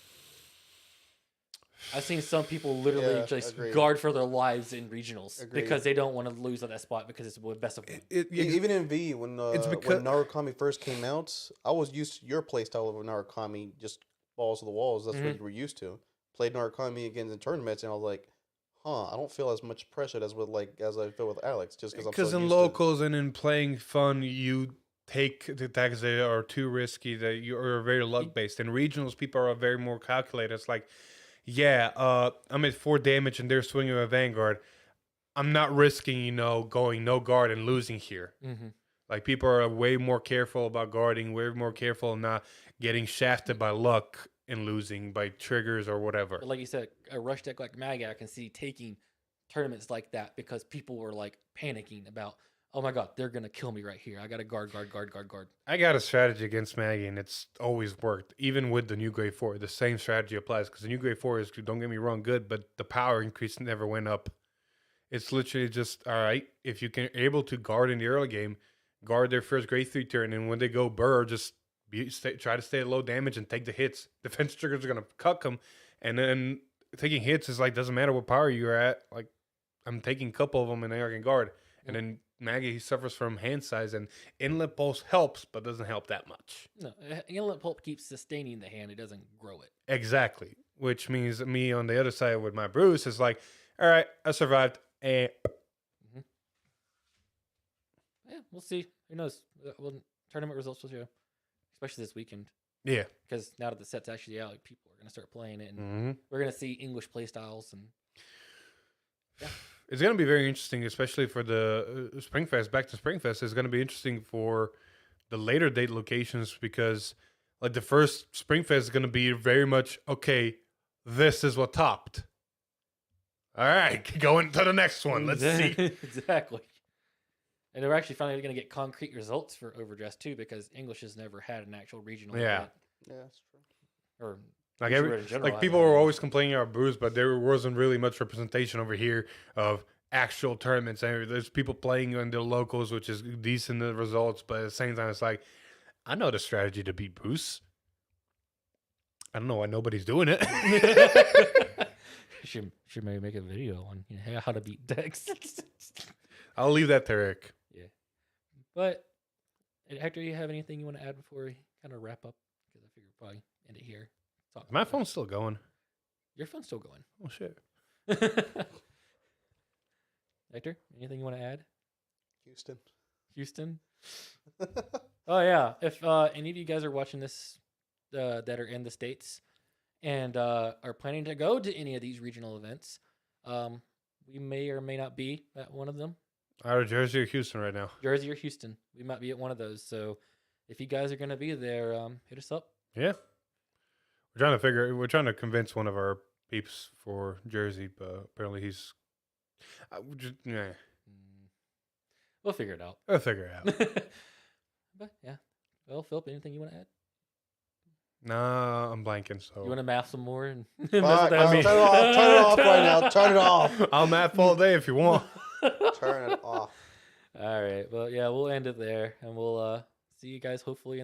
I've seen some people literally Yeah, just agreed. guard for their lives in regionals Agreed. because they don't want to lose at that spot because it's the best of one. Even in V, when because- Narukami first came out, I was used to your playstyle of Narukami, just balls to the walls. That's what you were used to. Played Narukami again in tournaments, and I was like, I don't feel as much pressure as I feel with Alex, just because I'm Because so in used to- locals and in playing fun, you take the attacks that are too risky, that you are very luck based. In regionals, people are very more calculated. It's like, I'm at 4 damage and they're swinging a Vanguard. I'm not risking, going no guard and losing here. Mm-hmm. Like people are way more careful about guarding, way more careful not getting shafted by luck and losing by triggers or whatever. But like you said, a rush deck like Magi, I can see taking tournaments like that because people were like panicking about, oh my god, they're gonna kill me right here. I gotta guard. I got a strategy against Maggie, and it's always worked. Even with the new Grade 4, the same strategy applies. Because the new Grade 4 is, don't get me wrong, good, but the power increase never went up. It's literally just, all right, if you can able to guard in the early game, guard their first Grade 3 turn, and when they go burr, just try to stay at low damage and take the hits. Defense triggers are going to cuck them, and then taking hits is like, doesn't matter what power you're at. Like, I'm taking a couple of them, and I can guard. And then Maggie suffers from hand size, and Inlet Pulse helps, but doesn't help that much. No, Inlet Pulp keeps sustaining the hand. It doesn't grow it. Exactly. Which means me on the other side with my Bruce is like, all right, I survived. Yeah, we'll see. Who knows? Well, tournament results will show, especially this weekend. Yeah. Because now that the set's actually out, like, people are going to start playing it, and Mm-hmm. we're going to see English play styles. And It's going to be very interesting, especially for the Springfest. Back to Springfest, it's going to be interesting for the later date locations because, like, the first Springfest is going to be very much, okay, this is what topped. All right, going to the next one. Let's see. Exactly. And we're actually finally going to get concrete results for Overdress too, because English has never had an actual regional Yeah. event. Yeah, that's true. Or Like Eastward in general, like I people don't were know. always complaining about Bruce, but there wasn't really much representation over here of actual tournaments. And there's people playing on the locals, which is decent results, but at the same time, it's like, I know the strategy to beat Bruce. I don't know why nobody's doing it. should maybe make a video on how to beat decks. I'll leave that to Eric. But Hector, you have anything you want to add before we kind of wrap up? Because I figure we'll probably end it here. Talk My about it. phone's still going. Your phone's still going. Oh shit. Hector, anything you want to add? Houston. Houston. Oh yeah. If any of you guys are watching this that are in the States and are planning to go to any of these regional events, we may or may not be at one of them. Either Jersey or Houston right now. Jersey or Houston. We might be at one of those. So if you guys are going to be there, hit us up. Yeah. We're trying to convince one of our peeps for Jersey, but apparently he's Mm. We'll figure it out. I'll figure it out. But yeah. Well, Philip, anything you want to add? Nah, I'm blanking, so You want to math some more? And mess Fuck, with that? turn it off. Turn it off right now. Turn it off. I'll math all day if you want. Turn it off. All right. Well, yeah, we'll end it there, and we'll see you guys hopefully in